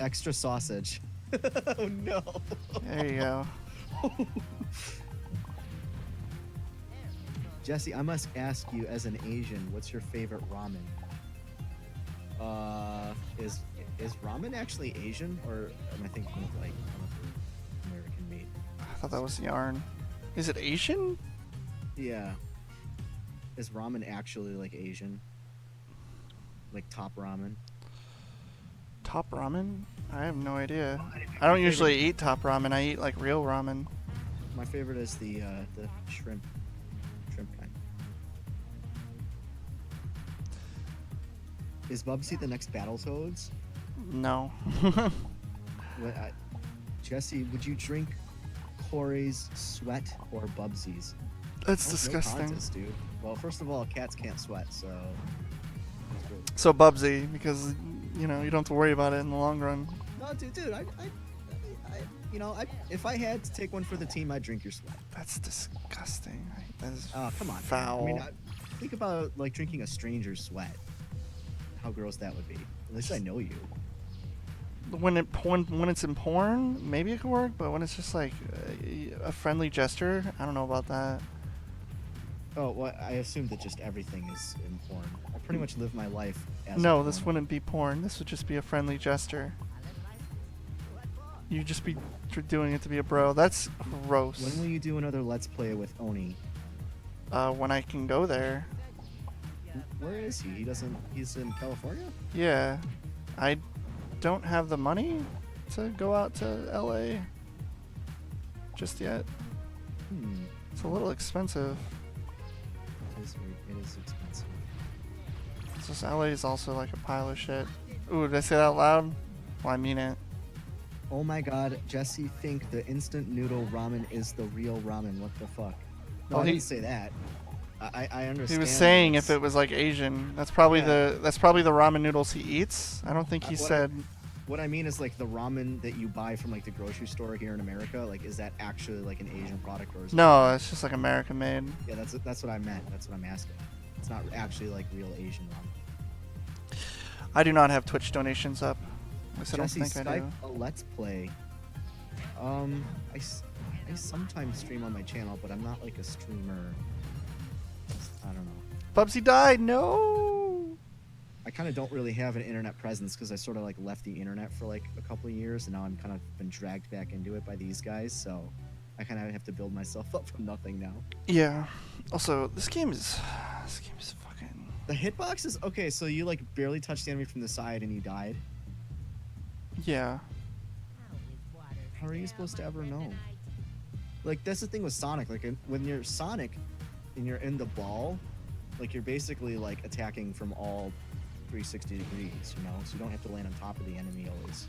Extra sausage. Oh no. There you go. Jesse, I must ask you, as an Asian, what's your favorite ramen? Is ramen actually Asian, or am I thinking of like American made? I thought that was yarn. Is it Asian? Yeah. Is ramen actually like Asian? Like top ramen? Top ramen? I have no idea. I don't usually eat top ramen. I eat like real ramen. My favorite is the shrimp kind. Is BUBSY the next Battletoads? No. Jesse, would you drink Corey's sweat or BUBSY's? That's Oh, disgusting. No contest, dude. Well, first of all, cats can't sweat, so. So BUBSY, because you know you don't have to worry about it in the long run. No, dude, if I had to take one for the team, I'd drink your sweat. That's disgusting. That is Come on, man. foul. I mean, think about like drinking a stranger's sweat. How gross that would be. At least I know you. When it's in porn, maybe it could work, but when it's just like a friendly gesture, I don't know about that. Oh, well, I assume that just everything is in porn. I pretty much live my life as No, a this porno. wouldn't be porn. This would just be a friendly gesture. You'd just be doing it to be a bro. That's gross. When will you do another Let's Play with Oni? When I can go there. Where is he? He's in California? Yeah. I don't have the money to go out to LA just yet. It's a little expensive. It is expensive. It's just LA is also like a pile of shit. Ooh, did I say that out loud? Well, I mean it. Oh my god, Jesse think the instant noodle ramen is the real ramen. What the fuck? No, Well, I he- didn't say that. I understand. He was saying it's- if it was like Asian. That's probably Yeah. the ramen noodles he eats. I don't think he What I- said. What I mean is like the ramen that you buy from like the grocery store here in America. Like, is that actually like an Asian product or is it? No, it's just like American made. Yeah, that's what I meant. That's what I'm asking. It's not actually like real Asian ramen. I do not have Twitch donations up. At least I don't Jesse, think I do. Skype a Let's Play. I sometimes stream on my channel, but I'm not like a streamer. I don't know. BUBSY died. No. I kind of don't really have an internet presence because I sort of like left the internet for like a couple of years, and now I'm kind of been dragged back into it by these guys. So I kind of have to build myself up from nothing now. Yeah. Also, this game is fucking. The hitbox is okay. So you like barely touched the enemy from the side and you died. Yeah. How are you supposed to ever know? Like that's the thing with Sonic. Like when you're Sonic and you're in the ball, like you're basically like attacking from all 360 degrees, you know, so you don't have to land on top of the enemy always.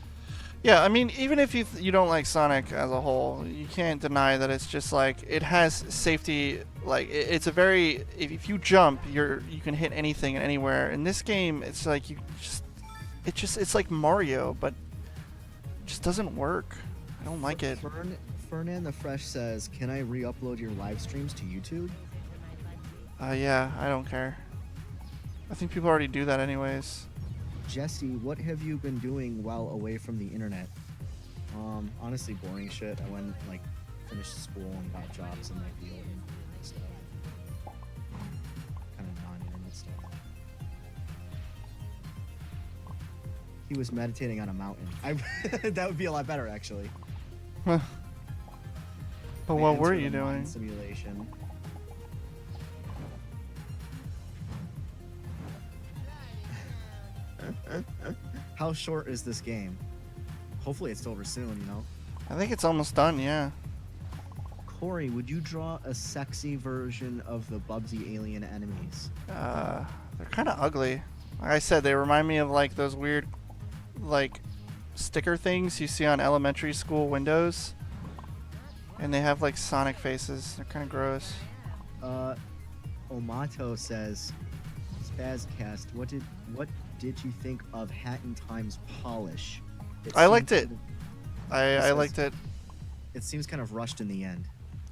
Yeah, I mean, even if you don't like Sonic as a whole, you can't deny that it's just like it has safety. Like it's a very if you jump, you can hit anything and anywhere. In this game, it's like it's like Mario, but it just doesn't work. I don't like it. Fernan the Fresh says, "Can I re-upload your live streams to YouTube?" Yeah, I don't care. I think people already do that anyways. Jesse, what have you been doing while away from the internet? Honestly, boring shit. I went like finished school and got jobs in my field and stuff. Kind of non-internet stuff. He was meditating on a mountain. That would be a lot better, actually. But what Fans were for you the mine doing? Simulation. How short is this game? Hopefully it's over soon, you know? I think it's almost done, yeah. Corey, would you draw a sexy version of the Bubsy alien enemies? They're kind of ugly. Like I said, they remind me of like those weird, like, sticker things you see on elementary school windows. And they have like Sonic faces. They're kind of gross. Omato says, Spazcast, what did you think of Hat in Time's polish? I liked seemed it. kind I says- liked it. It seems kind of rushed in the end.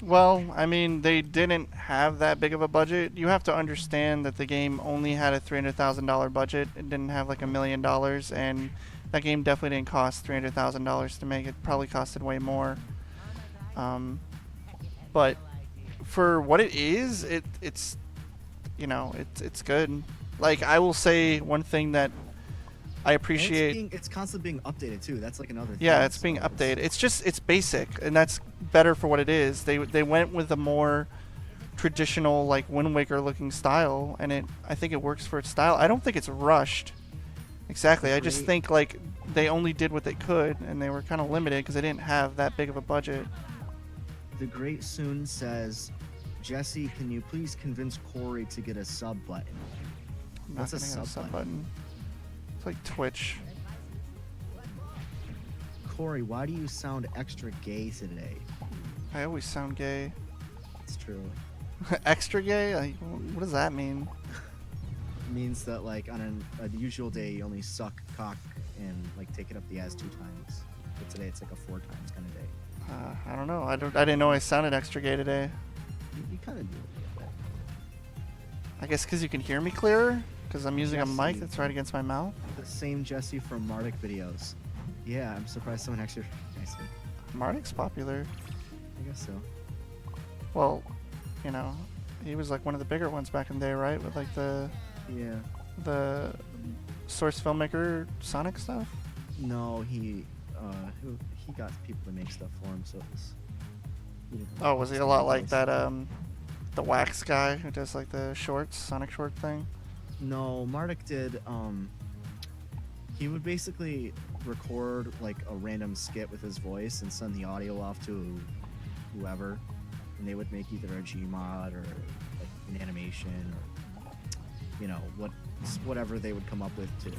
Well, I mean, they didn't have that big of a budget. You have to understand that the game only had a $300,000 budget. It didn't have like $1 million, and that game definitely didn't cost $300,000 to make. It probably costed way more. But for what it is, it's you know, it's good. Like, I will say one thing that I And appreciate. it's constantly being updated too. That's like another thing. Yeah, it's being so updated. It's basic, and that's better for what it is. They went with a more traditional, like, Wind Waker looking style, and I think it works for its style. I don't think it's rushed. Exactly. I just Great. think like they only did what they could, and they were kind of limited because they didn't have that big of a budget. The Great Soon says, Jesse, can you please convince Corey to get a sub button? I'm What's not a gonna get sub button. It's like Twitch. Corey, why do you sound extra gay today? I always sound gay. It's true. Extra gay? Like, what does that mean? It means that like on a usual day you only suck cock and like take it up the ass 2 times. But today it's like a 4 times kind of day. I don't know. I didn't know I sounded extra gay today. You kind of do a little bit. I guess because you can hear me clearer. Because I'm using a mic Jesse. that's right against my mouth. The same Jesse from Mardic videos. Yeah, I'm surprised someone actually recognized him. Mardik's popular. I guess so. Well, you know, he was like one of the bigger ones back in the day, right? With like the Yeah. source filmmaker Sonic stuff. No, he got people to make stuff for him, so it was. he didn't Oh, was he a lot like voice. that? The wax guy who does like the shorts, Sonic short thing. No, Mardic did. He would basically record like a random skit with his voice and send the audio off to whoever, and they would make either a Gmod or like an animation or you know whatever they would come up with to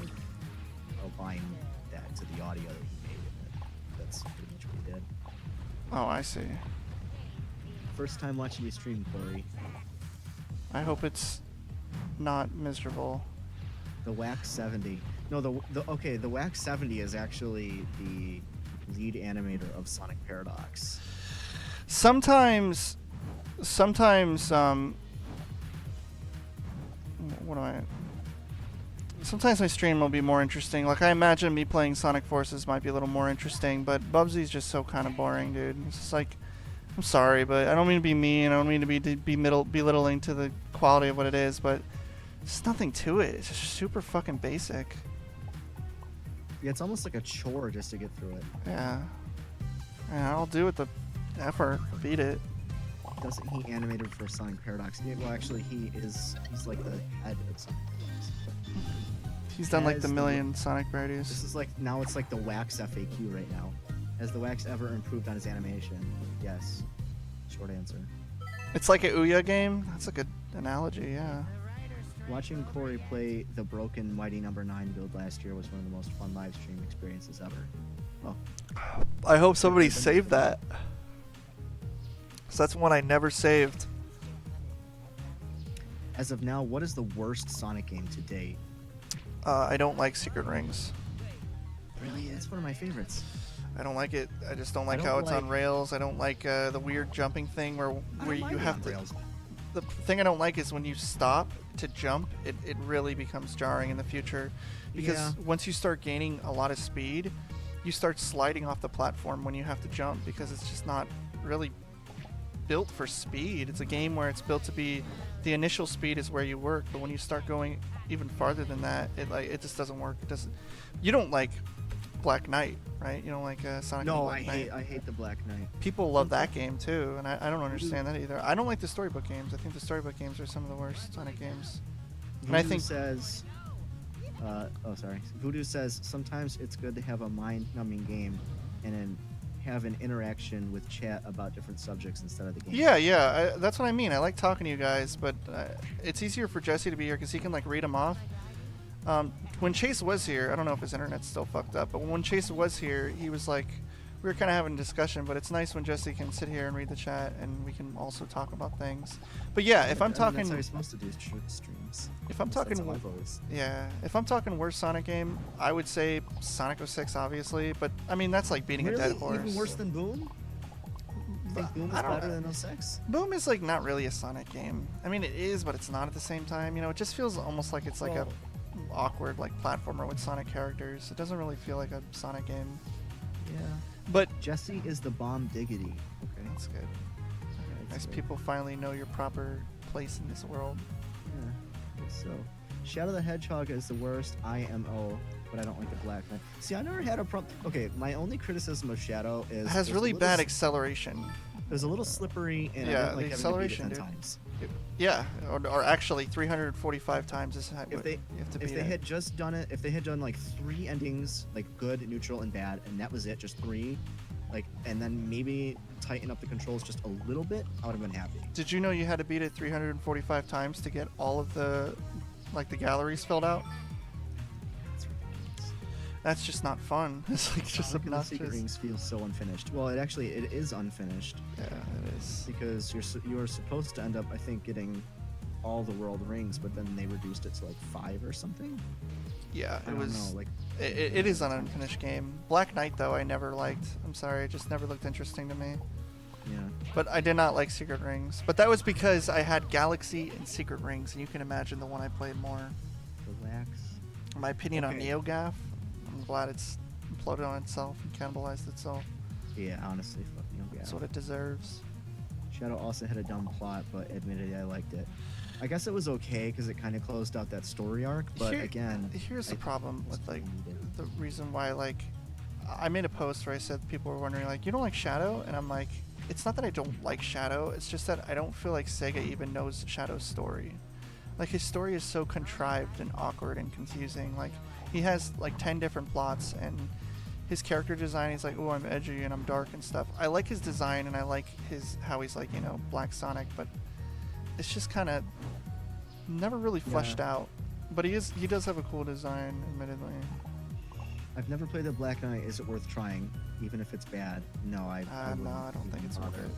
align that to the audio that he made. And that's pretty much what he did. Oh, I see. First time watching you stream, Corey. I hope it's not miserable. The Wax 70. No, the Wax 70 is actually the lead animator of Sonic Paradox. Sometimes, what do I? Sometimes my stream will be more interesting. Like, I imagine me playing Sonic Forces might be a little more interesting, but Bubsy's just so kind of boring, dude. It's just like, I'm sorry, but I don't mean to be mean. I don't mean to be belittling to the quality of what it is, but there's nothing to it. It's just super fucking basic. Yeah, it's almost like a chore just to get through it. Yeah. Yeah, I'll do it the effort. Beat it. Doesn't he animated for Sonic Paradox? Yeah, well, actually, he's like the head of Sonic Paradox. He's done like Has the the- million Sonic This parodies. is like, now it's like the Wax FAQ right now. Has the Wax ever improved on his animation? Yes. Short answer. It's like a Ouya game. That's a good analogy, yeah. Watching Corey play the broken Mighty Number 9 build last year was one of the most fun live stream experiences ever. Oh, I hope somebody saved that. So that's one I never saved. as of now, what is the worst Sonic game to date? I don't like Secret Rings. Really, it's one of my favorites. I don't like it. I just don't like don't how it's on like- rails. I don't like the weird jumping thing where I don't you mind it have on to. rails. The thing I don't like is when you stop to jump, it really becomes jarring in the future. Because Yeah. once you start gaining a lot of speed, you start sliding off the platform when you have to jump because it's just not really built for speed. It's a game where it's built to be the initial speed is where you work, but when you start going even farther than that, it just doesn't work. It doesn't. You don't like Black Knight, right? You don't like Sonic and No, Black Knight. I hate the Black Knight. People love that game too, and I don't understand that either. I don't like the storybook games. I think the storybook games are some of the worst Sonic games. And I Voodoo think says, Voodoo says sometimes it's good to have a mind-numbing game, and then have an interaction with chat about different subjects instead of the game. yeah, that's what I mean. I like talking to you guys, but it's easier for Jesse to be here because he can like read them off. When Chase was here, I don't know if his internet's still fucked up, but when Chase was here, he was like, we were kind of having a discussion, but it's nice when Jesse can sit here and read the chat, and we can also talk about things. But yeah, if I'm talking, that's how you're supposed to do streams. if I'm That's talking, how I've always. yeah, if I'm talking worst Sonic game, I would say Sonic 06, obviously. But I mean, that's like beating a dead horse. Even worse than Boom? You think Boom is I don't better know. than 06? Boom is like not really a Sonic game. I mean, it is, but it's not at the same time. You know, it just feels almost like it's like a awkward like platformer with Sonic characters. It doesn't really feel like a Sonic game. Yeah. But Jesse is the bomb diggity. Okay. that's good. That's Nice good. people finally know your proper place in this world. Yeah. I guess so. Shadow the Hedgehog is the worst IMO, but I don't like the Black Knight. See, I never had a problem. Okay, my only criticism of Shadow is It has there's a really little bad acceleration. It was a little slippery, and Yeah, I didn't like the having to beat it acceleration, 10 dude. times. Yeah, or actually 345 times is how If they you have to if beat they it. had just done it, if they had done like 3 endings, like good, neutral, and bad, and that was it, just 3, like, and then maybe tighten up the controls just a little bit, I would have been happy. Did you know you had to beat it 345 times to get all of the the galleries filled out? That's ridiculous. That's just not fun. It's like just Sonic and the Secret obnoxious. Rings feels so unfinished. Well, it is unfinished Yeah, it is. because you were supposed to end up, I think, getting all the world rings, but then they reduced it to like 5 or something. Yeah, I it don't was. know, like It is an unfinished game. Black Knight though, I never liked. I'm sorry, it just never looked interesting to me. yeah. But I did not like Secret Rings. But that was because I had Galaxy and Secret Rings, and you can imagine the one I played more. Relax. My opinion on Okay. NeoGAF, I'm glad it's imploded on itself and cannibalized itself. Yeah, honestly, fuck you. Yeah. That's what it deserves. Shadow also had a dumb plot, but admittedly I liked it. I guess it was okay because it kind of closed out that story arc, but again, Here's the I problem with still like need it. the reason why I made a post where I said people were wondering like, you don't like Shadow, and I'm like, it's not that I don't like Shadow, it's just that I don't feel like Sega even knows Shadow's story. Like his story is so contrived and awkward and confusing. Like he has like 10 different plots, and his character design, he's like, oh, I'm edgy and I'm dark and stuff. I like his design, and I like how he's like, Black Sonic, but it's just kind of never really fleshed out. But he does have a cool design, admittedly. I've never played the Black Knight. Is it worth trying, even if it's bad? No, I No, wouldn't I don't think even it's worth bother. it.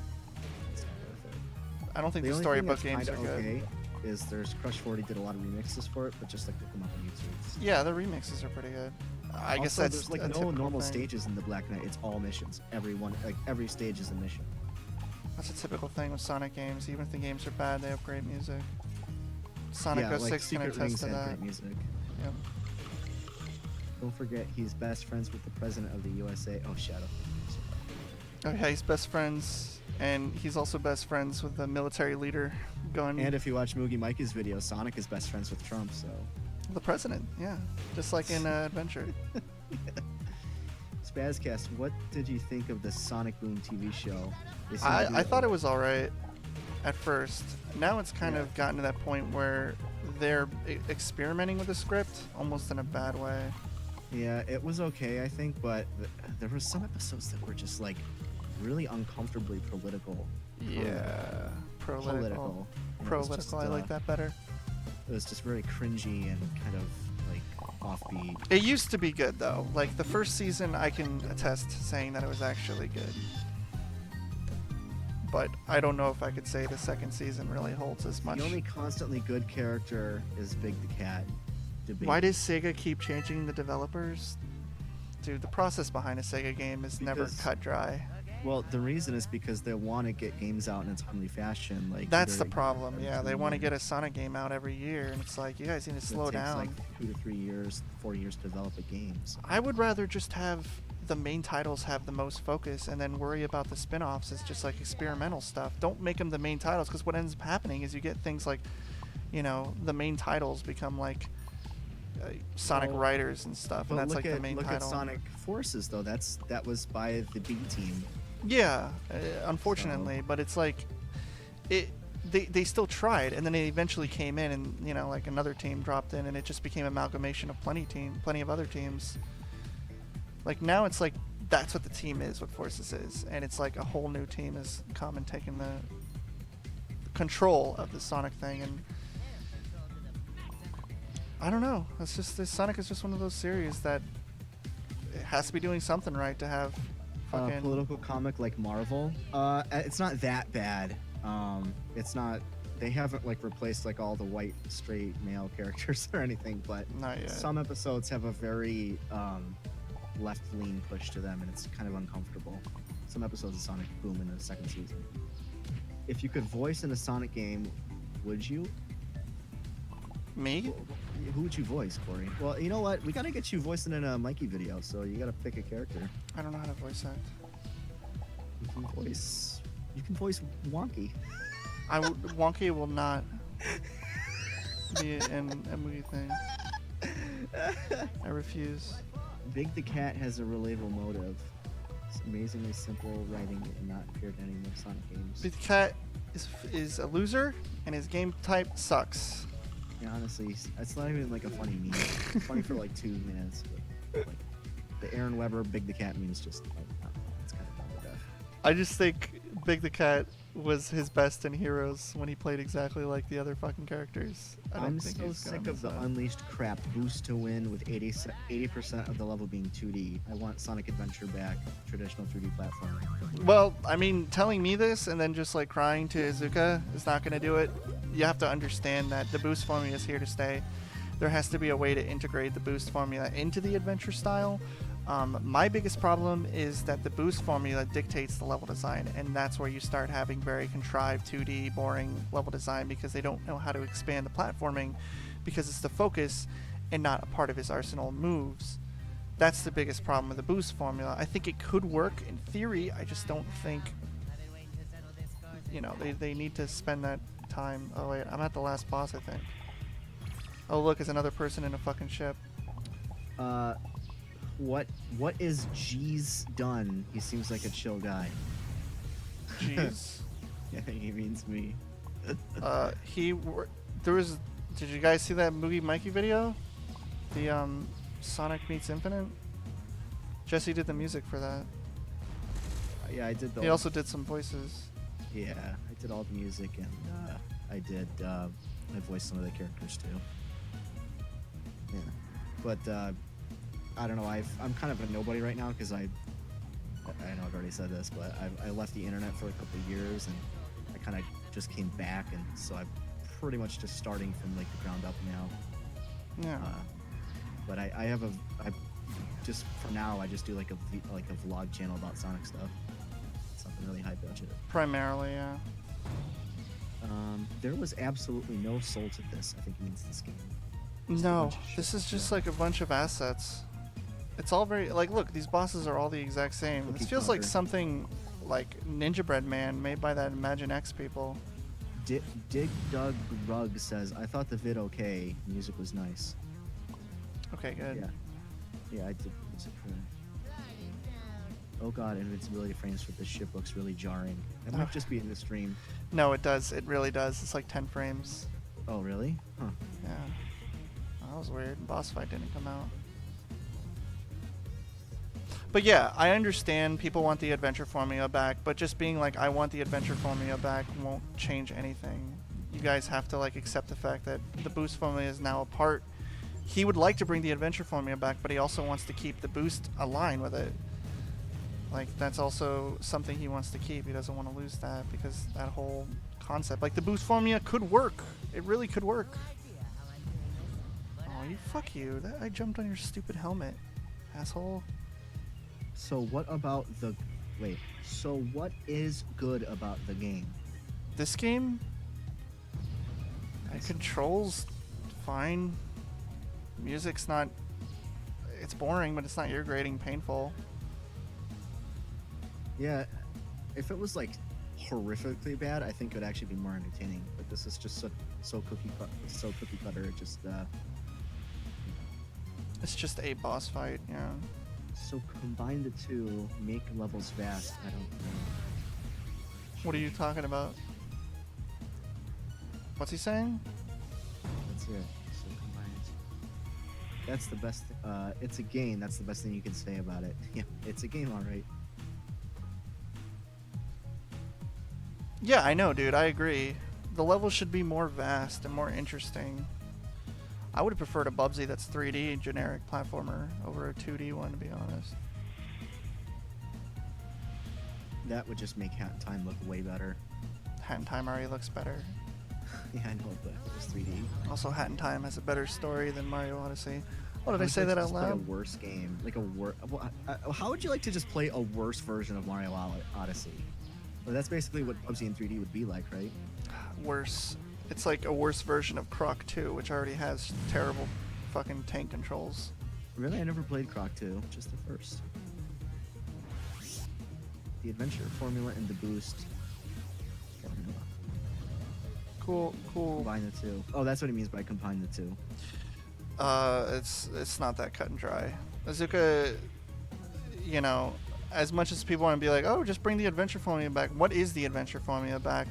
It's not worth it. I don't think the only thing storybook that's games are kinda good. okay is there's Crush 40 did a lot of remixes for it, but just like look them up on YouTube. Yeah, the remixes are pretty good. I guess Also, that's there's like a no typical normal thing. stages in the Black Knight. It's all missions. Every stage is a mission. That's a typical thing with Sonic games. Even if the games are bad, they have great music. Sonic yeah, 06 like can Secret attest Rings to had that. great music. Yep. Don't forget, he's best friends with the president of the USA. Oh, Shadow. Oh yeah, he's best friends, and he's also best friends with the military leader, Gun. And if you watch Moogie Mikey's video, Sonic is best friends with Trump. So The president, yeah. Just like in Adventure. Spazcast, what did you think of the Sonic Boom TV show? I thought it was alright at first. Now it's kind Yeah. of gotten to that point where they're experimenting with the script almost in a bad way. Yeah, it was okay, I think, but there were some episodes that were just like really uncomfortably political. Yeah. Prolitical. And it was just, Prolitical, I like that better. It was just very cringy and kind of like offbeat. It used to be good though. Like the first season, I can attest saying that it was actually good. But I don't know if I could say the second season really holds as much. The only constantly good character is Big the Cat. Debate. Why does Sega keep changing the developers? Dude, the process behind a Sega game is never Because- cut dry. Well, the reason is because they want to get games out in a timely fashion. Like That's either the problem. every Yeah, 2 they want to years. get a Sonic game out every year, and it's like, you guys need to It slow takes, down. like 2 to 3 years, 4 years to develop a game. So. I would rather just have the main titles have the most focus, and then worry about the spin-offs as just like experimental stuff. Don't make them the main titles, because what ends up happening is you get things like, the main titles become like Sonic Well, writers and stuff, But and that's look like at the main look title. at Sonic Forces though. That was by the B team. Yeah, unfortunately, but it's like it. They still tried, and then they eventually came in, and like another team dropped in, and it just became amalgamation of plenty of other teams. Like now, it's like that's what the team is, what Forces is, and it's like a whole new team has come and taken the control of the Sonic thing, and I don't know. It's just this Sonic is just one of those series that it has to be doing something right to have fucking Political comic like Marvel. It's not that bad. It's not. They haven't like replaced like all the white straight male characters or anything, but not yet. some episodes have a very left lean push to them, and it's kind of uncomfortable. Some episodes of Sonic boom in the second season. If you could voice in a Sonic game, would you? Me? Who would you voice, Corey? Well, you know what? We gotta get you voicing in a Mikey video, so you gotta pick a character. I don't know how to voice act. You can voice Wonky. Wonky will not be in a movie thing. I refuse. Big the Cat has a relatable motive. It's amazingly simple writing and not appeared in any more Sonic games. Big Cat is a loser, and his game type sucks. Yeah, honestly, it's not even like a funny meme. It's funny for like 2 minutes, but like the Aaron Weber Big the Cat meme is just like, I don't know, it's kind of dumb to death. I just think Big the Cat was his best in Heroes when he played exactly like the other fucking characters. I'm so sick of the unleashed crap. Boost to win with 80% of the level being 2D. I want Sonic Adventure back, traditional 3D platforming. Well, I mean, telling me this and then just like crying to Izuka is not going to do it. You have to understand that the boost formula is here to stay. There has to be a way to integrate the boost formula into the adventure style. My biggest problem is that the boost formula dictates the level design, and that's where you start having very contrived 2D boring level design because they don't know how to expand the platforming because it's the focus and not a part of his arsenal of moves. That's the biggest problem with the boost formula. I think it could work in theory. I just don't think, they need to spend that time. Oh wait, I'm at the last boss, I think. Oh look, it's another person in a fucking ship. What is G's done? He seems like a chill guy. Jeez. I think he means me. Did you guys see that Moogie Mikey video? The Sonic Meets Infinite? Jesse did the music for that. Yeah, I did. He also did some voices. Yeah, I did all the music, and I voiced some of the characters too. Yeah, but I don't know. I'm kind of a nobody right now because I know I've already said this, but I left the internet for a couple of years, and I kind of just came back, and so I'm pretty much just starting from like the ground up now. Yeah. But I just for now I just do like a vlog channel about Sonic stuff. Something really high budget. Primarily, yeah. There was absolutely no soul to this. I think means this game. No, this is just like a bunch of assets. It's all very like, look, these bosses are all the exact same. This feels like something like Ninja Bread Man made by that Imagine X people. Dig Doug Rugg says, I thought the vid okay. Music was nice. Okay, good. Yeah, I did music for that. Oh god, invincibility frames for this ship looks really jarring. It might just be in the stream. No, it does. It really does. It's like 10 frames. Oh, really? Huh. Yeah. That was weird. Boss fight didn't come out. But yeah, I understand people want the adventure formula back, but just being like, I want the adventure formula back won't change anything. You guys have to like accept the fact that the boost formula is now a part. He would like to bring the adventure formula back, but he also wants to keep the boost aligned with it. Like, that's also something he wants to keep. He doesn't want to lose that because that whole concept, like the boost formula could work. It really could work. Oh, fuck you. I jumped on your stupid helmet, asshole. So what about the... Wait. So what is good about the game? This game? It controls fine. Music's not... It's boring, but it's not ear-grating painful. Yeah. If it was, like, horrifically bad, I think it would actually be more entertaining. But this is just so cookie cutter. It just... It's just a boss fight, yeah. So combine the two, make levels fast. I don't know. What are you talking about? What's he saying? That's it. So combine the two. That's the best. It's a game. That's the best thing you can say about it. Yeah, it's a game, all right. Yeah, I know, dude. I agree. The levels should be more vast and more interesting. I would have preferred a BUBSY that's 3D generic platformer over a 2D one, to be honest. That would just make Hat in Time look way better. Hat in Time already looks better. Yeah, I know, but it was 3D. Also, Hat in Time has a better story than Mario Odyssey. Oh, did I Would say you like that to out just play a loud? worse game, like a how would you like to just play a worse version of Mario Odyssey? Well, that's basically what PUBG in 3D would be like, right? Worse. It's like a worse version of Croc 2, which already has terrible fucking tank controls. Really, I never played Croc 2, just the first. The adventure formula and the boost formula. Cool. Combine the two. Oh, that's what he means by combine the two. It's not that cut and dry. Azuka, you know, as much as people want to be like, oh, just bring the adventure formula back. What is the adventure formula back?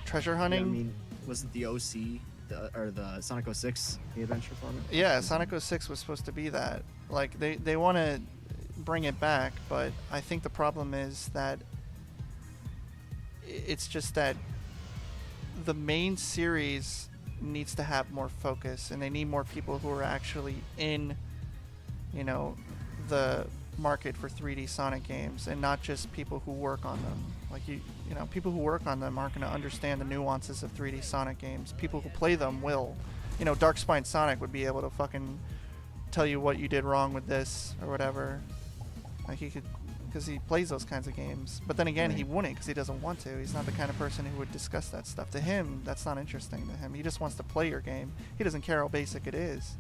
Treasure Yeah, hunting? I mean, wasn't the OC or the Sonic 06 the adventure formula? Yeah, Sonic 06 was supposed to be that. Like, they want to bring it back, but I think the problem is that it's just that the main series needs to have more focus, and they need more people who are actually in, you know, the market for 3D Sonic games, and not just people who work on them. Like, you know, people who work on them aren't going to understand the nuances of 3D Sonic games. People who play them will. You know, Darkspine Sonic would be able to fucking tell you what you did wrong with this or whatever. Like, he could, because he plays those kinds of games. But then again, he Right. wouldn't, because he doesn't want to. He's not the kind of person who would discuss that stuff. To him, that's not interesting to him. He just wants to play your game. He doesn't care how basic it is.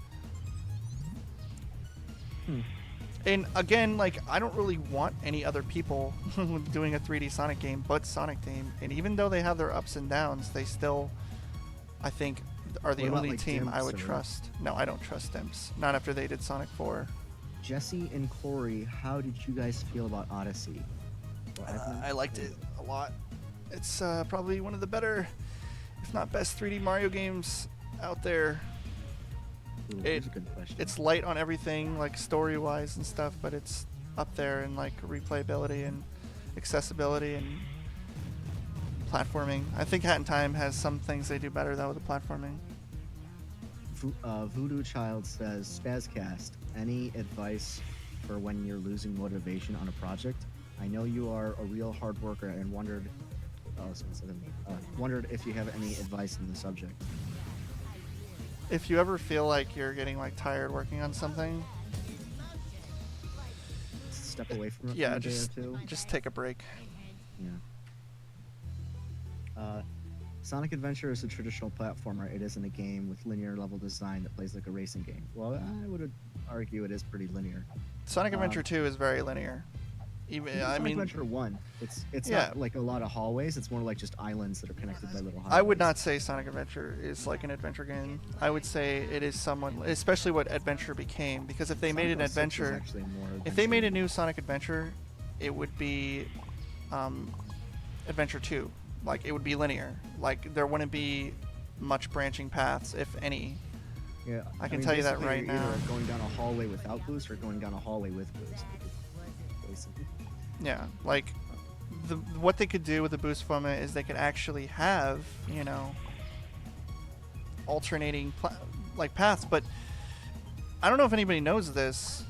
And again, like, I don't really want any other people doing a 3D Sonic game but Sonic Team. And even though they have their ups and downs, they still, I think, are the What about, only like, team I Dimps would or- trust. No, I don't trust Dimps. Not after they did Sonic 4. Jesse and Corey, how did you guys feel about Odyssey? Well, I've never I liked played it a lot. It's probably one of the better, if not best, 3D Mario games out there. Ooh, that's a good question. It's light on everything, like story-wise and stuff, but it's up there in like replayability and accessibility and platforming. I think Hat in Time has some things they do better though with the platforming. Voodoo Child says, Spazcast, any advice for when you're losing motivation on a project? I know you are a real hard worker and wondered if you have any advice on the subject. If you ever feel like you're getting like tired working on something, Step away from it yeah, for a day or two. just take a break. Yeah. Sonic Adventure is a traditional platformer. It isn't a game with linear level design that plays like a racing game. Well, I would argue it is pretty linear. Sonic Adventure 2 is very linear. Even I Sonic mean, Adventure 1, it's Yeah. not like a lot of hallways. It's more like just islands that are connected by little highways. I would not say Sonic Adventure is like an adventure game. I would say it is someone, especially what Adventure became, because if they made an Sonic 06 is adventure, actually more if they made a adventure. new Sonic Adventure, it would be Adventure 2. Like, it would be linear. Like, there wouldn't be much branching paths, if any. Yeah, I can mean, tell you that basically right you're now. either going down a hallway without boost or going down a hallway with boost. Basically. Yeah, like, what they could do with the boost formula is they could actually have, you know, alternating like paths. But I don't know if anybody knows this,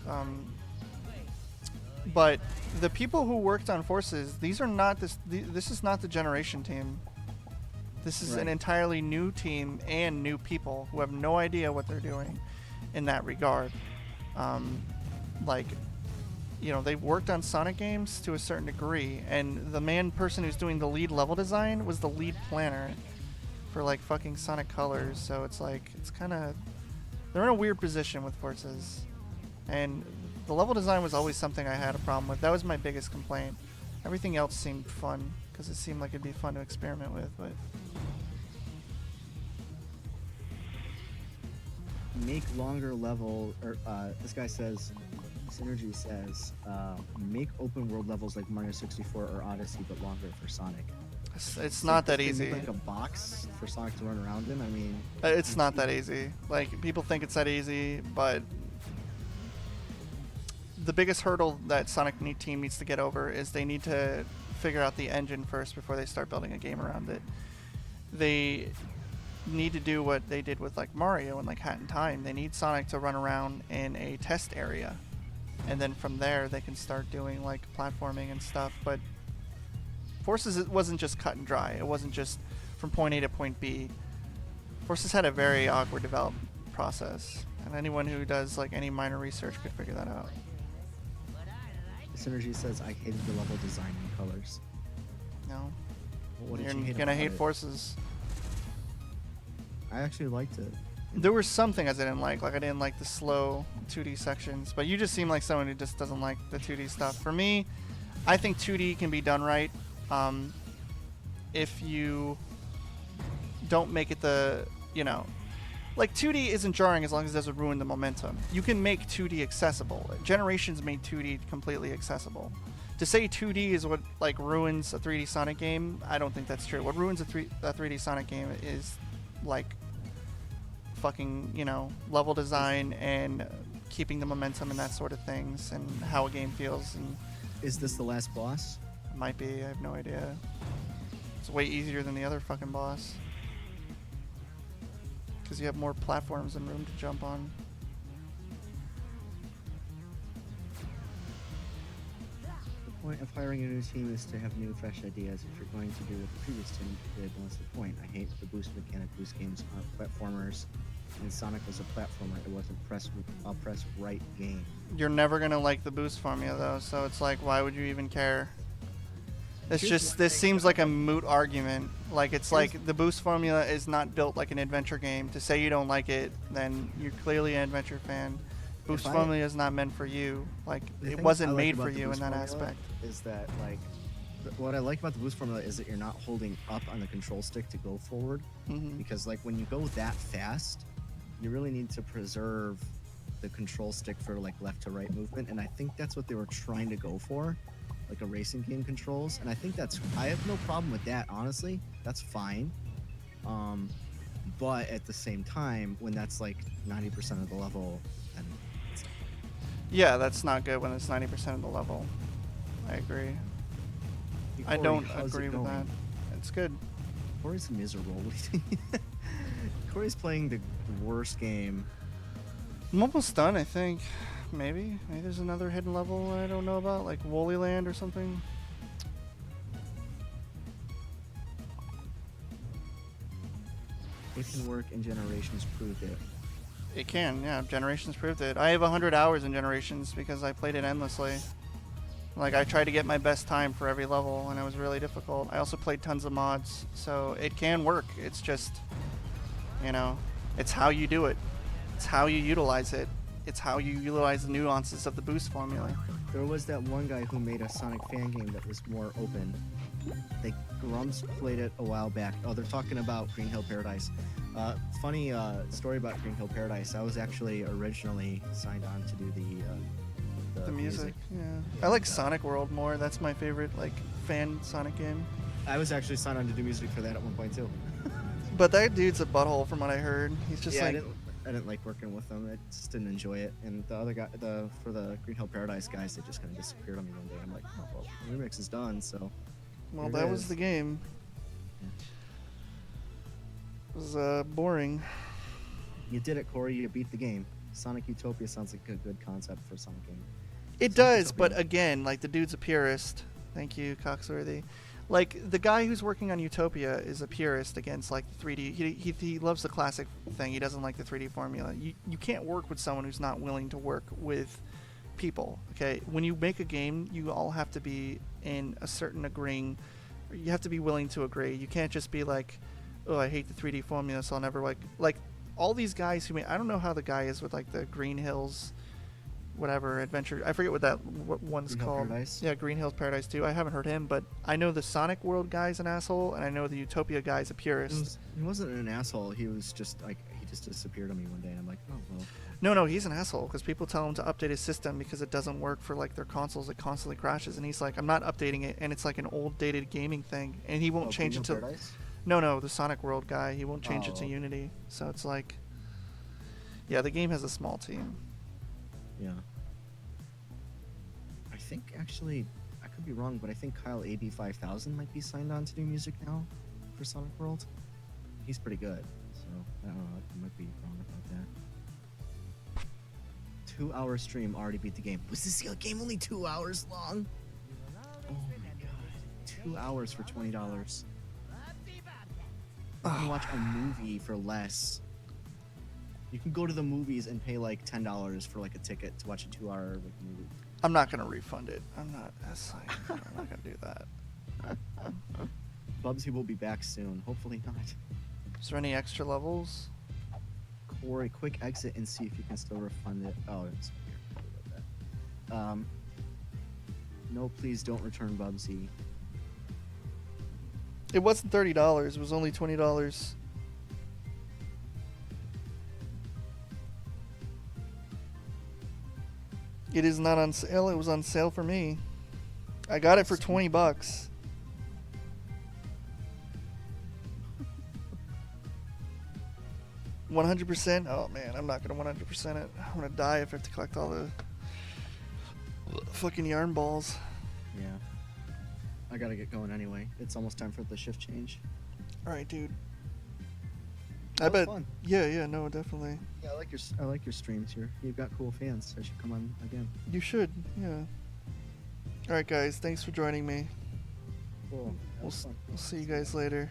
but the people who worked on Forces, these are not this is not the Generation team. This is an Right. entirely new team and new people who have no idea what they're doing in that regard. Like, you know, they worked on Sonic games to a certain degree, and the person who's doing the lead level design was the lead planner for like fucking Sonic Colors. So it's like, it's kind of, they're in a weird position with Forces, and the level design was always something I had a problem with. That was my biggest complaint. Everything else seemed fun because it seemed like it'd be fun to experiment with, but make longer level, or this guy says, Synergy says, make open world levels like Mario 64 or Odyssey, but longer for Sonic. It's not that They easy. make like a box for Sonic to run around in. I mean, It's not that easy. Like, people think it's that easy, but the biggest hurdle that Sonic team needs to get over is they need to figure out the engine first before they start building a game around it. They need to do what they did with like Mario and like Hat in Time. They need Sonic to run around in a test area, and then from there they can start doing like platforming and stuff. But Forces, it wasn't just cut and dry. It wasn't just from point A to point B. Forces had a very awkward development process, and anyone who does like any minor research could figure that out. Synergy says, I hated the level design and colors. No, What did you're you hate gonna about hate it? Forces. I actually liked it. There were some things I didn't like I didn't like the slow 2D sections, but you just seem like someone who just doesn't like the 2D stuff. For me, I think 2D can be done right. If you don't make it like 2D isn't jarring as long as it doesn't ruin the momentum. You can make 2D accessible. Generations made 2D completely accessible. To say 2D is what like ruins a 3D Sonic game, I don't think that's true. What ruins a 3D Sonic game is like fucking, level design and keeping the momentum and that sort of things, and how a game feels. And Is this the last boss? it might be, I have no idea. It's way easier than the other fucking boss, because you have more platforms and room to jump on. The point of hiring a new team is to have new, fresh ideas. If you're going to do what the previous team did, what's the point? I hate the boost mechanic. Boost games aren't platformers, and Sonic was a platformer. It wasn't a press right game. You're never gonna like the boost formula though, so it's like, why would you even care? It's Here's just, one this thing seems like a moot argument. Like, it's Here's- like the boost formula is not built like an adventure game. To say you don't like it, then you're clearly an adventure fan. Boost I- formula is not meant for you. Like, The it thing wasn't I like made about for the you in boost that formula aspect. Is that like what I like about the boost formula is that you're not holding up on the control stick to go forward, Hmm. because like when you go that fast, you really need to preserve the control stick for like left to right movement, and I think that's what they were trying to go for, like a racing game controls, and I think I have no problem with that, honestly. That's fine. But at the same time, when that's like 90% of the level, then it's Yeah, that's not good when it's 90% of the level. I agree. I Corey, don't how's it agree with that. going? It's good. Corey's miserable. What do you think? Corey's playing the worst game. I'm almost done, I think. Maybe there's another hidden level I don't know about, like Woolly Land or something. It can work, and Generations proved it. It can, yeah. Generations proved it. I have 100 hours in Generations because I played it endlessly. Like, I tried to get my best time for every level, and it was really difficult. I also played tons of mods, so it can work. It's just, it's how you do it. It's how you utilize it. It's how you utilize the nuances of the boost formula. There was that one guy who made a Sonic fan game that was more open. Grumps played it a while back. Oh, they're talking about Green Hill Paradise. Funny story about Green Hill Paradise. I was actually originally signed on to do The music, yeah. I like Sonic World more. That's my favorite, like, fan Sonic game. I was actually signed on to do music for that at one point too. But that dude's a butthole from what I heard. He's just yeah, like, I didn't like working with them. I just didn't enjoy it. And the other guy, for the Green Hill Paradise guys, they just kind of disappeared on me one day. I'm like, oh well, the remix is done, so. well, here it that was is. the game. Yeah. It was boring. You did it, Corey. You beat the game. Sonic Utopia sounds like a good concept for a Sonic game. It Sonic does, but Utopia. again, like, the dude's a purist. Thank you, Coxworthy. Like, the guy who's working on Utopia is a purist against, like, 3D. He loves the classic thing. He doesn't like the 3D formula. You can't work with someone who's not willing to work with people, okay? When you make a game, you all have to be in a certain agreeing. You have to be willing to agree. You can't just be like, oh, I hate the 3D formula, so I'll never like all these guys who made. I don't know how the guy is with, like, the Green Hills whatever adventure, I forget what one's Green Hill called. Paradise? Yeah, Green Hills Paradise 2. I haven't heard him, but I know the Sonic World guy's an asshole, and I know the Utopia guy's a purist. He wasn't an asshole. He was just like he just disappeared on me one day, and I'm like, oh well. No, he's an asshole because people tell him to update his system because it doesn't work for like their consoles. It constantly crashes, and he's like, I'm not updating it, and it's like an old dated gaming thing, and he won't change it to. Paradise? No, the Sonic World guy. He won't change it to Oh. Unity. So it's like, yeah, the game has a small team. Yeah. I think actually, I could be wrong, but I think Kyle AB5000 might be signed on to do music now for Sonic World. He's pretty good, so I don't know. I might be wrong about that. 2-hour stream already beat the game. Was this game only 2 hours long? Oh my god. 2 hours for $20. BUBSY You can watch a movie for less. You can go to the movies and pay like $10 for like a ticket to watch a 2-hour like movie. I'm not gonna refund it. I'm not. That's like, I'm not gonna do that. BUBSY will be back soon. Hopefully not. Is there any extra levels? Corey, quick exit and see if you can still refund it. Oh, it's here. Sorry about that. No, please don't return BUBSY. It wasn't $30. It was only $20. It is not on sale. It was on sale for me. I got it for $20. $100%? Oh man, I'm not gonna 100% it. I'm gonna die if I have to collect all the fucking yarn balls. Yeah. I gotta get going anyway. It's almost time for the shift change. Alright, dude. That I was bet. fun. Yeah, no, definitely. Yeah, I like your streams here. You've got cool fans. I should come on again. You should, yeah. Alright, guys, thanks for joining me. Cool. That We'll, was fun. we'll see you guys later.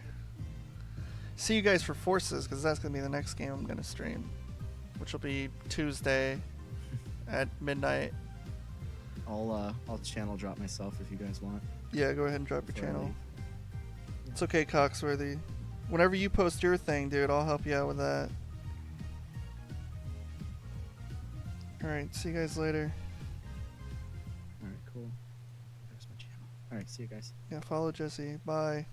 See you guys for Forces, because that's going to be the next game I'm going to stream, which will be Tuesday at midnight. I'll channel drop myself if you guys want. Yeah, go ahead and drop your Before I channel. leave. It's okay, Coxworthy. Whenever you post your thing, dude, I'll help you out with that. Alright, see you guys later. All right, cool. There's my channel. All right, see you guys. Yeah, follow Jesse. Bye.